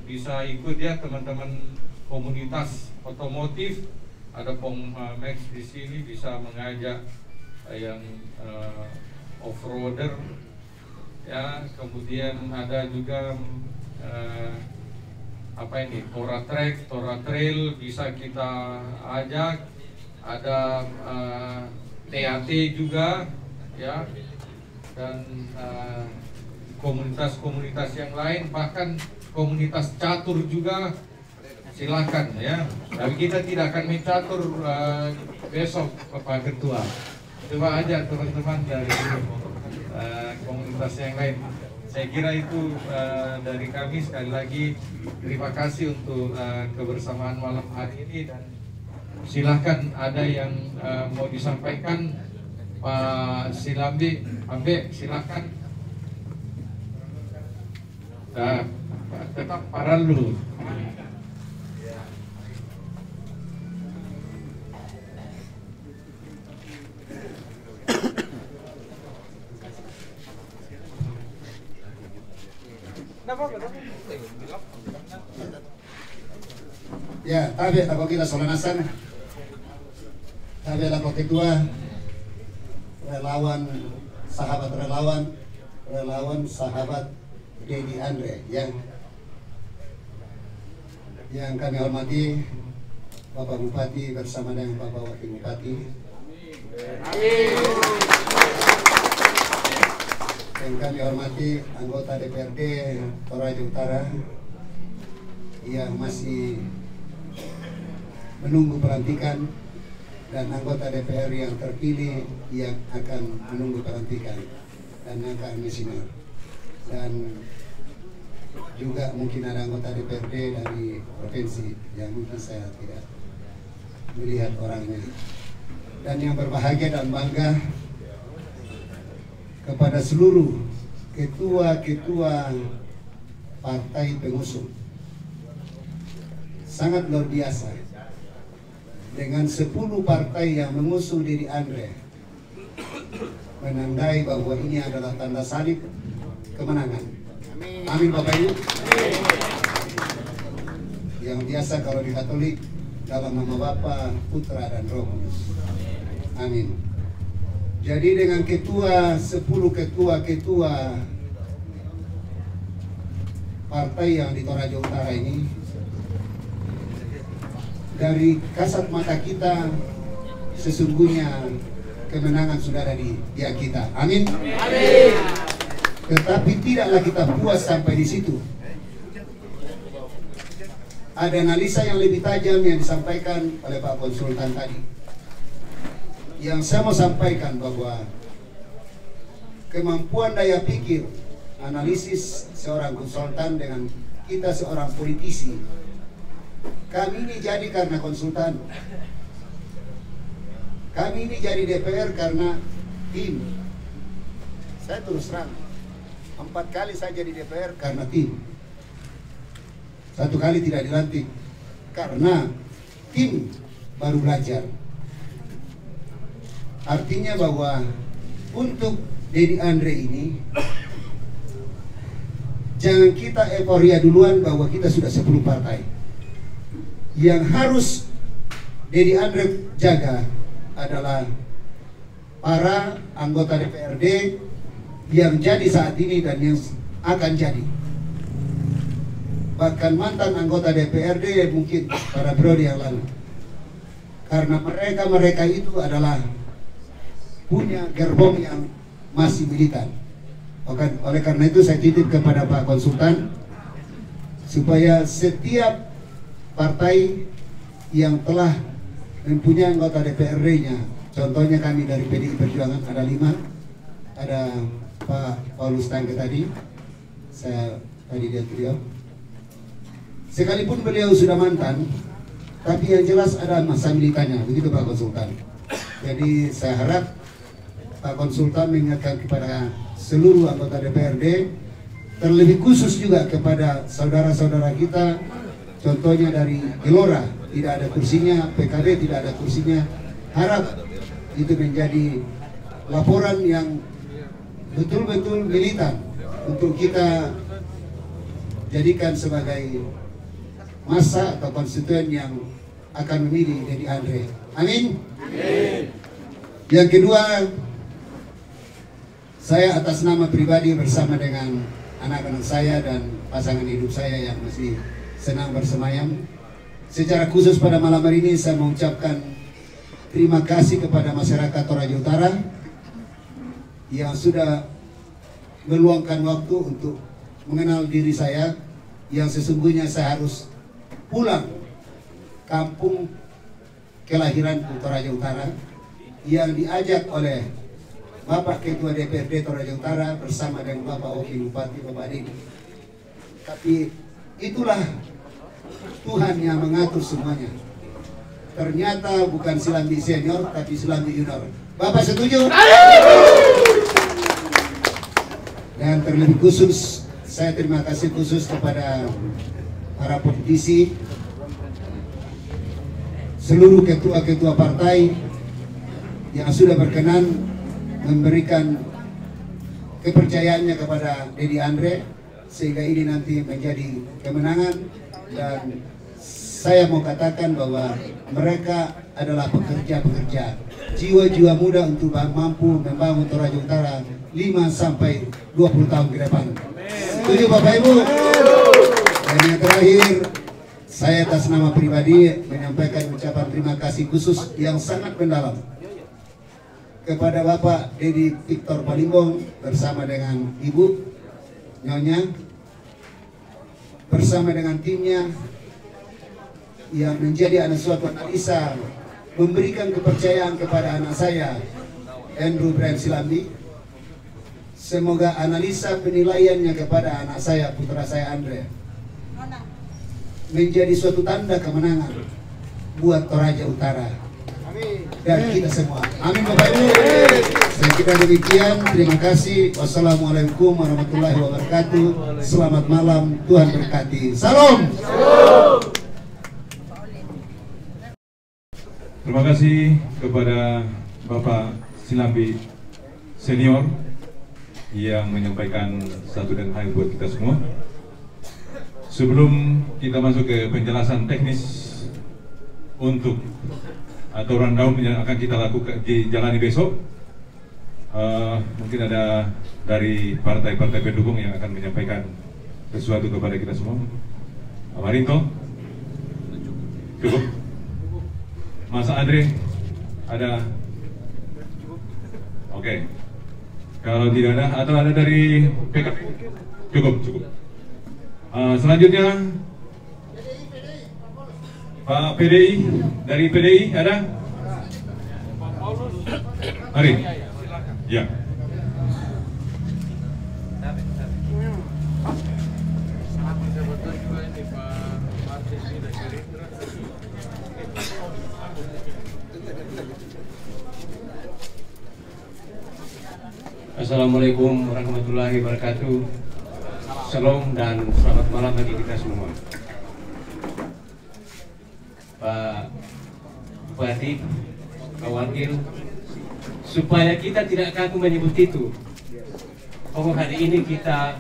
bisa ikut ya, teman-teman komunitas otomotif. Ada Pom Max di sini bisa mengajak yang off-roader ya, kemudian ada juga apa ini, Tora Trek, Tora Trail bisa kita ajak, ada TAT juga ya, dan komunitas-komunitas yang lain, bahkan komunitas catur juga silakan ya. Tapi kita tidak akan main catur besok, Bapak Ketua. Coba aja teman-teman dari komunitas yang lain. Saya kira itu dari kami. Sekali lagi terima kasih untuk kebersamaan malam hari ini, dan silahkan ada yang mau disampaikan. Pak Silambi, Ambe, silahkan. Tetap parah dulu.
Ya, tabi ako kita solanasan. Tabi ako ketua relawan sahabat Dedi Andre yang kami hormati Bapak Bupati bersama dengan Bapak Wakil Bupati. Yang kami hormati anggota DPRD Toraja Utara yang masih menunggu pelantikan, dan anggota DPR yang terpilih yang akan menunggu pelantikan dan akan misinar, dan juga mungkin ada anggota DPRD dari provinsi yang mungkin saya tidak melihat orangnya, dan yang berbahagia dan bangga kepada seluruh ketua-ketua partai pengusung. Sangat luar biasa, dengan 10 partai yang mengusung Dedi Andre, menandai bahwa ini adalah tanda salib kemenangan. Amin Bapak Ibu. Yang biasa kalau di Katolik dalam nama Bapa, Putra dan Roh Kudus. Amin. Jadi dengan 10 ketua partai yang di Toraja Utara ini, dari kasat mata kita sesungguhnya kemenangan sudah ada di pihak kita. Amin. Amin. Tetapi tidaklah kita puas sampai di situ. Ada analisa yang lebih tajam yang disampaikan oleh Pak Konsultan tadi. Yang saya mau sampaikan bahwa kemampuan daya pikir, analisis seorang konsultan dengan kita seorang politisi, kami ini jadi karena konsultan. Kami ini jadi DPR karena tim. Saya terus terang, 4 kali saya jadi DPR karena tim. 1 kali tidak dilantik karena tim baru belajar. Artinya bahwa untuk Dedi Andre ini, jangan kita euforia duluan bahwa kita sudah 10 partai. Yang harus Dedi Andre jaga adalah para anggota DPRD yang jadi saat ini dan yang akan jadi. Bahkan mantan anggota DPRD mungkin pada periode yang lalu. Karena mereka itu adalah punya gerbong yang masih militan. Oleh karena itu saya titip kepada Pak Konsultan supaya setiap partai yang telah mempunyai anggota DPRD-nya, contohnya kami dari PDI Perjuangan ada 5, ada Pak Paulus Tangke tadi, saya tadi lihat beliau. Sekalipun beliau sudah mantan, tapi yang jelas ada masa militannya, begitu Pak Konsultan. Jadi saya harap Pak Konsultan mengingatkan kepada seluruh anggota DPRD, terlebih khusus juga kepada saudara-saudara kita, contohnya dari Gelora, tidak ada kursinya, PKB tidak ada kursinya. Harap itu menjadi laporan yang betul-betul militan untuk kita jadikan sebagai masa atau konstituen yang akan memilih Dedi Andre. Amin. Amin. Yang kedua, saya atas nama pribadi bersama dengan anak-anak saya dan pasangan hidup saya yang masih senang bersemayam. Secara khusus pada malam hari ini saya mengucapkan terima kasih kepada masyarakat Toraja Utara yang sudah meluangkan waktu untuk mengenal diri saya, yang sesungguhnya saya harus pulang kampung kelahiran Toraja Utara, yang diajak oleh Bapak Ketua DPRD Toraja Utara bersama dengan Bapak Wakil Bupati Bapak Dedi. Tapi itulah Tuhan yang mengatur semuanya. Ternyata bukan Silambi senior tapi Silambi junior. Bapak setuju? Dan terlebih khusus saya terima kasih khusus kepada para politisi, seluruh ketua-ketua partai yang sudah berkenan memberikan kepercayaannya kepada Dedi Andre sehingga ini nanti menjadi kemenangan. Dan saya mau katakan bahwa mereka adalah pekerja-pekerja, jiwa-jiwa muda untuk mampu membangun Toraja Utara 5 sampai 20 tahun ke depan. Setuju Bapak Ibu? Dan yang terakhir, saya atas nama pribadi menyampaikan ucapan terima kasih khusus yang sangat mendalam kepada Bapak Dedi Victor Palimbong bersama dengan Ibu Nyonya, bersama dengan timnya yang menjadi anak suatu analisa, memberikan kepercayaan kepada anak saya Andrew Brian Silambi. Semoga analisa penilaiannya kepada anak saya, putra saya Andre, menjadi suatu tanda kemenangan buat Toraja Utara dan kita semua. Amin Bapak Ibu. Saya kira demikian. Terima kasih. Wassalamualaikum warahmatullahi wabarakatuh. Selamat malam. Tuhan berkati. Salam.
Terima kasih kepada Bapak Silambi Senior yang menyampaikan satu dan hal buat kita semua. Sebelum kita masuk ke penjelasan teknis untuk atau rundown yang akan kita lakukan jalani besok, mungkin ada dari partai-partai pendukung yang akan menyampaikan sesuatu kepada kita semua. Marinto, cukup. Mas Andre, ada? Oke. Kalau tidak ada, atau ada dari PKP? Cukup. Selanjutnya Pak PDI, dari PDI ada? Mari. Ya.
Assalamualaikum warahmatullahi wabarakatuh. Shalom dan selamat malam bagi kita semua. Pak Bupati, Pak Wakil, supaya kita tidak kaku menyebut itu. Hari ini kita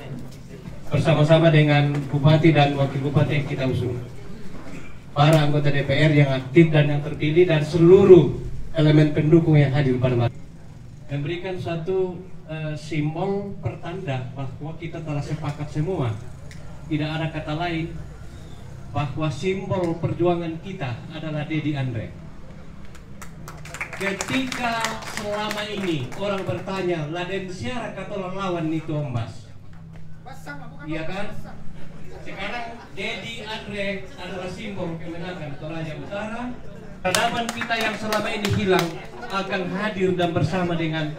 bersama-sama dengan Bupati dan Wakil Bupati yang kita usung, para anggota DPR yang aktif dan yang terpilih, dan seluruh elemen pendukung yang hadir pada malam, memberikan satu simbol pertanda bahwa kita telah sepakat semua. Tidak ada kata lain bahwa simbol perjuangan kita adalah Dedi Andre. Ketika selama ini orang bertanya, laden siara kata lawan itu ombas, iya kan? Sekarang Dedi Andre adalah simbol kemenangan Toraja Utara. Peradaban kita yang selama ini hilang akan hadir dan bersama dengan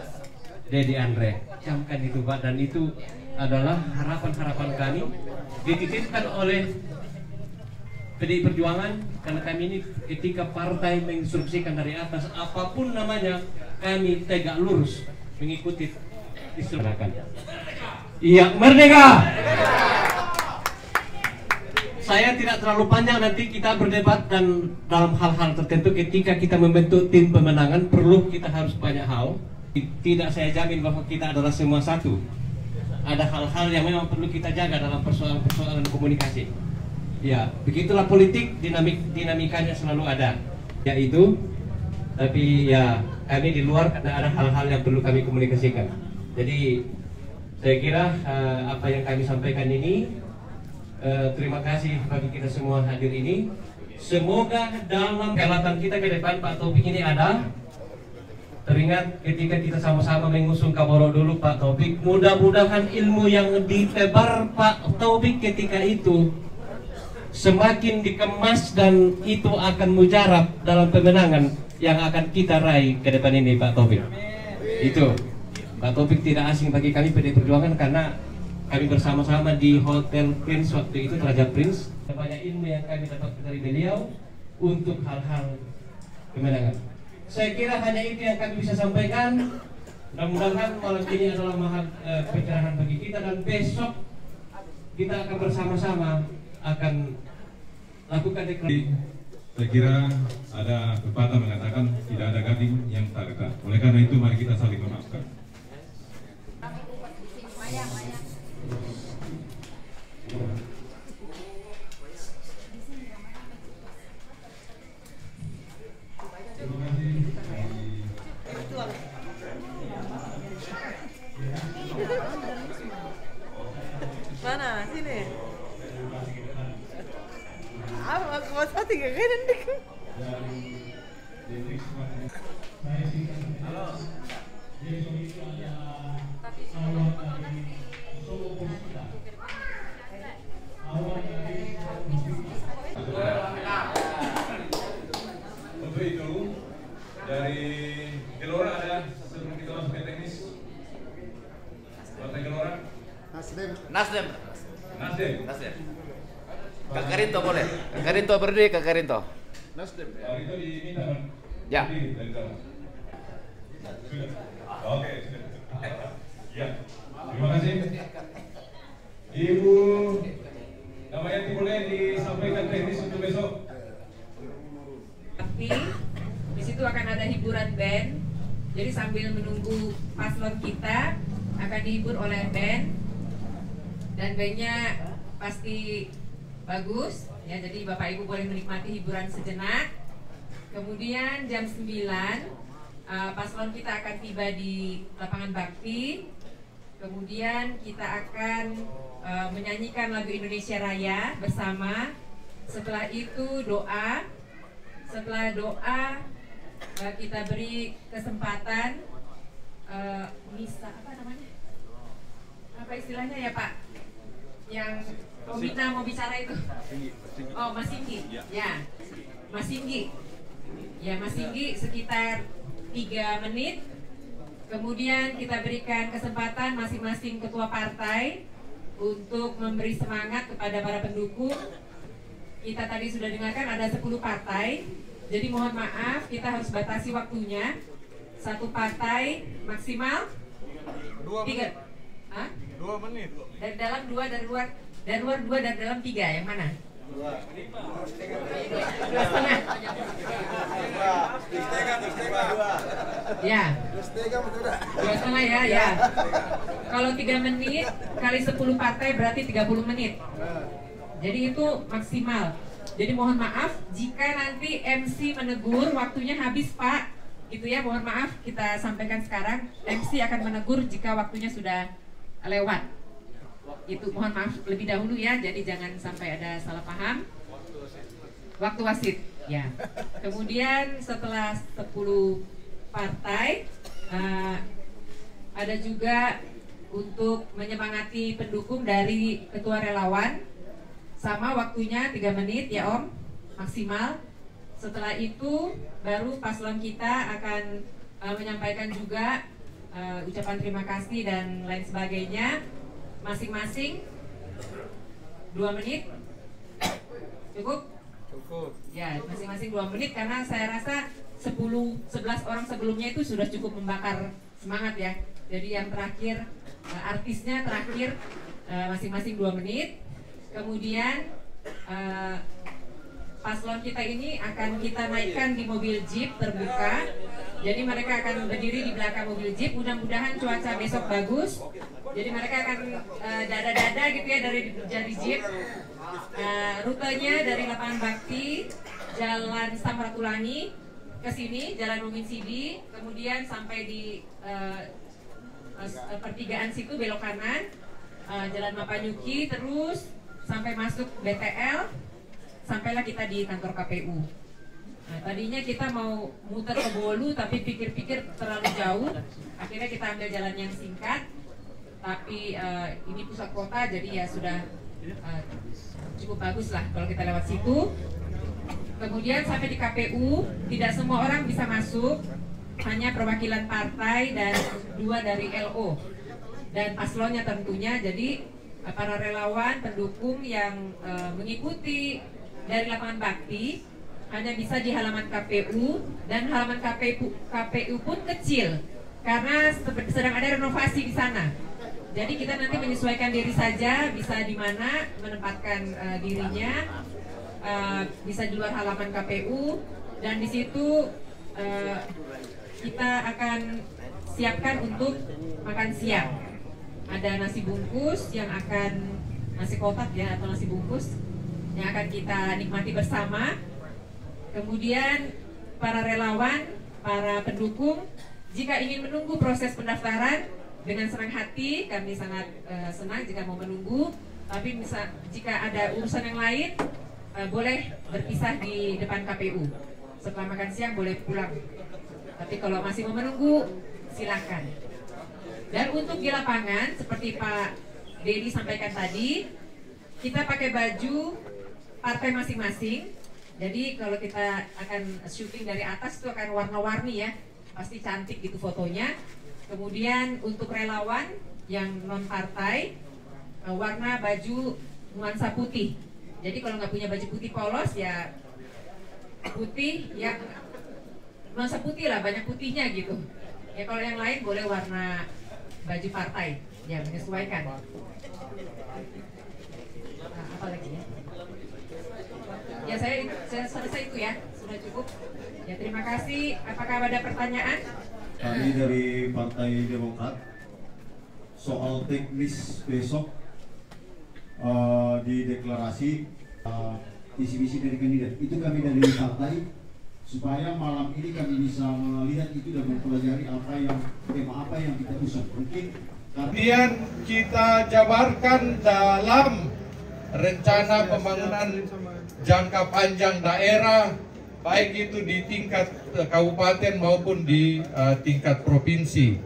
Dedi Andre. Camkan itu Pak, dan itu adalah harapan-harapan kami dititipkan oleh PDI Perjuangan, karena kami ini ketika partai menginstruksikan dari atas apapun namanya, kami tegak lurus mengikuti instruksi. Iya, merdeka! Saya tidak terlalu panjang, nanti kita berdebat, dan dalam hal-hal tertentu ketika kita membentuk tim pemenangan perlu kita harus banyak hal. Tidak saya jamin bahwa kita adalah semua satu. Ada hal-hal yang memang perlu kita jaga dalam persoalan-persoalan komunikasi. Ya, begitulah politik, dinamikanya selalu ada. Yaitu, tapi ya kami di luar karena ada hal-hal yang perlu kami komunikasikan. Jadi saya kira apa yang kami sampaikan ini Terima kasih bagi kita semua hadir ini. Semoga dalam perhelatan kita ke depan Pak Taufik ini ada. Teringat ketika kita sama-sama mengusung Kaboro dulu Pak Taufik, mudah-mudahan ilmu yang ditebar Pak Taufik ketika itu semakin dikemas dan itu akan mujarab dalam pemenangan yang akan kita raih ke depan ini Pak Taufik. Itu Pak Taufik tidak asing bagi kami PDI Perjuangan karena kami bersama-sama di Hotel Prince waktu itu, Raja Prince. Banyak ilmu yang kami dapat dari beliau untuk hal-hal kemenangan. Saya kira hanya itu yang kami bisa sampaikan. Mudah-mudahan malam ini adalah mahal pencerahan bagi kita dan besok kita akan bersama-sama akan lakukan deklarasi.
Saya kira ada pepatah mengatakan tidak ada gading yang tak retak. Oleh karena itu mari kita saling memaafkan.
Mana? Sini. Apa? Masa tiga kali nanti?
Untuk itu dari Gelora ada sebelum kita masuk ke teknis. Partai Gelora.
Nasdem.
Kak Karinto boleh? Kak Karinto berdiri, Kak Karinto.
Nasdem.
Itu diminta kan?
Ya.
Dari dalam. Oke. Ya. Terima kasih. Ibu namanya boleh disampaikan teknis untuk besok.
Tapi di situ akan ada hiburan band. Jadi sambil menunggu paslon kita akan dihibur oleh band dan bandnya pasti bagus ya. Jadi Bapak Ibu boleh menikmati hiburan sejenak. Kemudian jam 9 paslon kita akan tiba di lapangan Bakti. Kemudian kita akan menyanyikan lagu Indonesia Raya bersama. Setelah itu doa. Setelah doa kita beri kesempatan misa, apa namanya? Apa istilahnya ya Pak? Yang Komina mau bicara itu? Oh, Mas Singgi. Ya, Mas Singgi. Ya, Mas Singgi sekitar 3 menit. Kemudian kita berikan kesempatan masing-masing ketua partai untuk memberi semangat kepada para pendukung. Kita tadi sudah dengarkan ada 10 partai. Jadi mohon maaf, kita harus batasi waktunya. Satu partai maksimal 3. Hah?
2 menit.
Dari dalam 2, dari luar 2, dari dalam 3. Yang mana? 2,5. 2,5. Ya. 2,5 ya. Kalau 3 menit kali 10 partai berarti 30 menit. Jadi itu maksimal. Jadi mohon maaf jika nanti MC menegur waktunya habis Pak, gitu ya, mohon maaf kita sampaikan sekarang. MC akan menegur jika waktunya sudah lewat. Itu mohon maaf lebih dahulu ya, jadi jangan sampai ada salah paham. Waktu wasit, ya. Kemudian setelah 10 partai ada juga untuk menyemangati pendukung dari ketua relawan. Sama waktunya 3 menit ya Om, maksimal. Setelah itu baru paslon kita akan menyampaikan juga ucapan terima kasih dan lain sebagainya. Masing-masing 2 menit. Cukup? Cukup. Ya, masing-masing 2 menit karena saya rasa 10-11 orang sebelumnya itu sudah cukup membakar semangat ya. Jadi yang terakhir artisnya terakhir masing-masing 2 menit. Kemudian paslon kita ini akan kita naikkan di mobil jeep terbuka. Jadi mereka akan berdiri di belakang mobil jeep. Mudah-mudahan cuaca besok bagus. Jadi mereka akan dada-dada gitu ya dari jeep. Rutenya dari lapangan Bakti, Jalan Samratulangi ke sini, Jalan Mumin Sidi, kemudian sampai di pertigaan situ belok kanan, Jalan Mapanyuki, terus sampai masuk BTL, sampailah kita di kantor KPU. Nah, tadinya kita mau muter ke Bolu, tapi pikir-pikir terlalu jauh. Akhirnya kita ambil jalan yang singkat. Tapi ini pusat kota, jadi ya sudah cukup bagus lah kalau kita lewat situ. Kemudian sampai di KPU, tidak semua orang bisa masuk, hanya perwakilan partai dan 2 dari LO dan paslonnya tentunya. Jadi para relawan pendukung yang mengikuti dari lapangan bakti hanya bisa di halaman KPU, dan halaman KPU pun kecil karena sedang ada renovasi di sana. Jadi kita nanti menyesuaikan diri saja, bisa di mana menempatkan dirinya, bisa di luar halaman KPU, dan di situ kita akan siapkan untuk makan siang. Ada nasi bungkus yang akan nasi kotak ya, atau nasi bungkus yang akan kita nikmati bersama. Kemudian para relawan, para pendukung, jika ingin menunggu proses pendaftaran, dengan senang hati kami sangat senang jika mau menunggu. Tapi jika ada urusan yang lain, boleh berpisah di depan KPU. Setelah makan siang boleh pulang. Tapi kalau masih mau menunggu, silakan. Dan untuk di lapangan, seperti Pak Dedi sampaikan tadi, kita pakai baju partai masing-masing. Jadi kalau kita akan syuting dari atas itu akan warna-warni ya, pasti cantik gitu fotonya. Kemudian untuk relawan yang non partai, warna baju nuansa putih. Jadi kalau nggak punya baju putih polos ya putih ya nuansa putih lah, banyak putihnya gitu. Ya kalau yang lain boleh warna baju partai, ya menyesuaikan. Nah, apa lagi ya? Ya saya selesai itu ya, sudah cukup. Ya terima kasih. Apakah ada pertanyaan?
Kami dari Partai Demokrat, soal teknis besok di deklarasi visi-visi dari kandidat itu kami dari partai, supaya malam ini kami bisa melihat itu dan mempelajari tema apa yang kita usung. Mungkin
kemudian kita jabarkan dalam rencana pembangunan jangka panjang daerah, baik itu di tingkat kabupaten maupun di tingkat provinsi.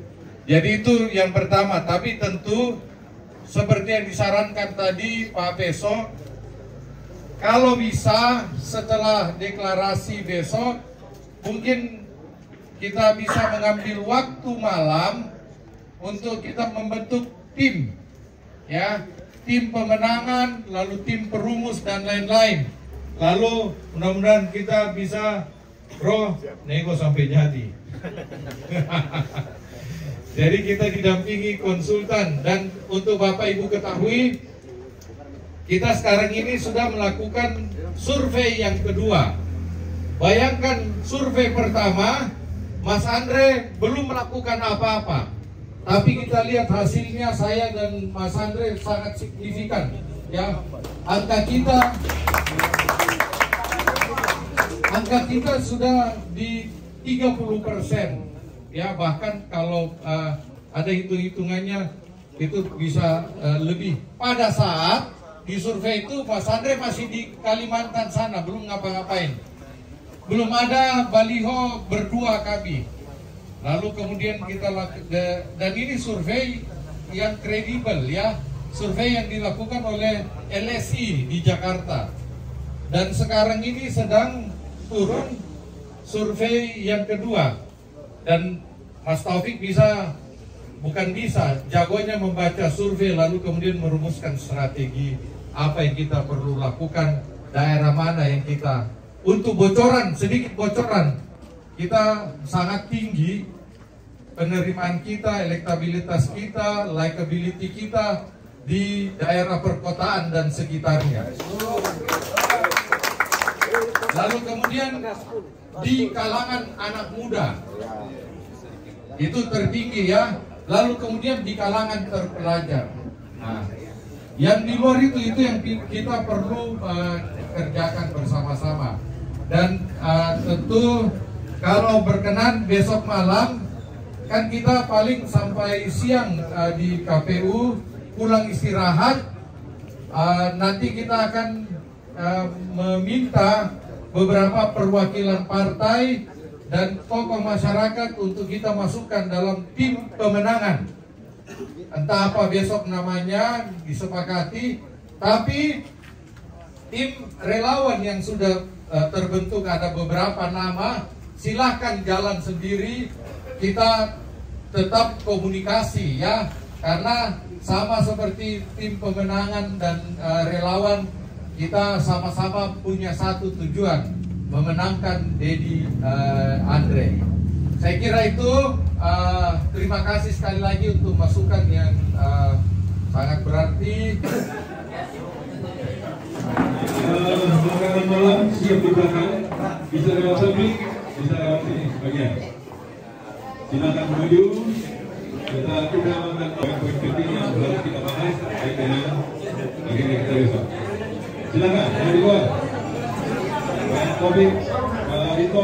Jadi itu yang pertama. Tapi tentu seperti yang disarankan tadi Pak Peso, kalau bisa setelah deklarasi besok, mungkin kita bisa mengambil waktu malam untuk kita membentuk tim, ya, tim pemenangan, lalu tim perumus dan lain-lain. Lalu mudah-mudahan kita bisa, bro, nego sampai jadi. Jadi kita didampingi konsultan. Dan untuk Bapak Ibu ketahui, kita sekarang ini sudah melakukan survei yang kedua. Bayangkan survei pertama, Mas Andre belum melakukan apa-apa. Tapi kita lihat hasilnya, saya dan Mas Andre sangat signifikan. Ya, angka kita sudah di 30%. Ya, bahkan kalau ada hitung-hitungannya itu bisa lebih. Pada saat di survei itu Mas Andre masih di Kalimantan sana, belum ngapa-ngapain. Belum ada baliho berdua kami. Lalu kemudian kita dan ini survei yang kredibel ya, survei yang dilakukan oleh LSI di Jakarta. Dan sekarang ini sedang turun survei yang kedua. Dan Mas Taufik jagonya membaca survei lalu kemudian merumuskan strategi apa yang kita perlu lakukan, daerah mana yang kita. Untuk bocoran, sedikit bocoran, kita sangat tinggi penerimaan kita, elektabilitas kita, likability kita di daerah perkotaan dan sekitarnya. Lalu kemudian di kalangan anak muda itu tertinggi ya. Lalu kemudian di kalangan terpelajar. Nah, yang di luar itu yang kita perlu kerjakan bersama-sama. Dan tentu kalau berkenan besok malam kan kita paling sampai siang di KPU, pulang istirahat, nanti kita akan meminta beberapa perwakilan partai dan tokoh masyarakat untuk kita masukkan dalam tim pemenangan. Entah apa besok namanya disepakati, tapi tim relawan yang sudah terbentuk ada beberapa nama, silahkan jalan sendiri, kita tetap komunikasi ya, karena sama seperti tim pemenangan dan relawan, kita sama-sama punya satu tujuan, memenangkan Dedi Andre. Saya kira itu, terima kasih sekali lagi untuk masukan yang sangat berarti.
Belakangan malam siap di belakang, bisa lewat samping, bisa lewat sini bagian. Silakan maju. Kita akan poin penting yang belum kita bahas terkait dengan agenda kita besok. Silakan, maju keluar. Topik, Pak Rito.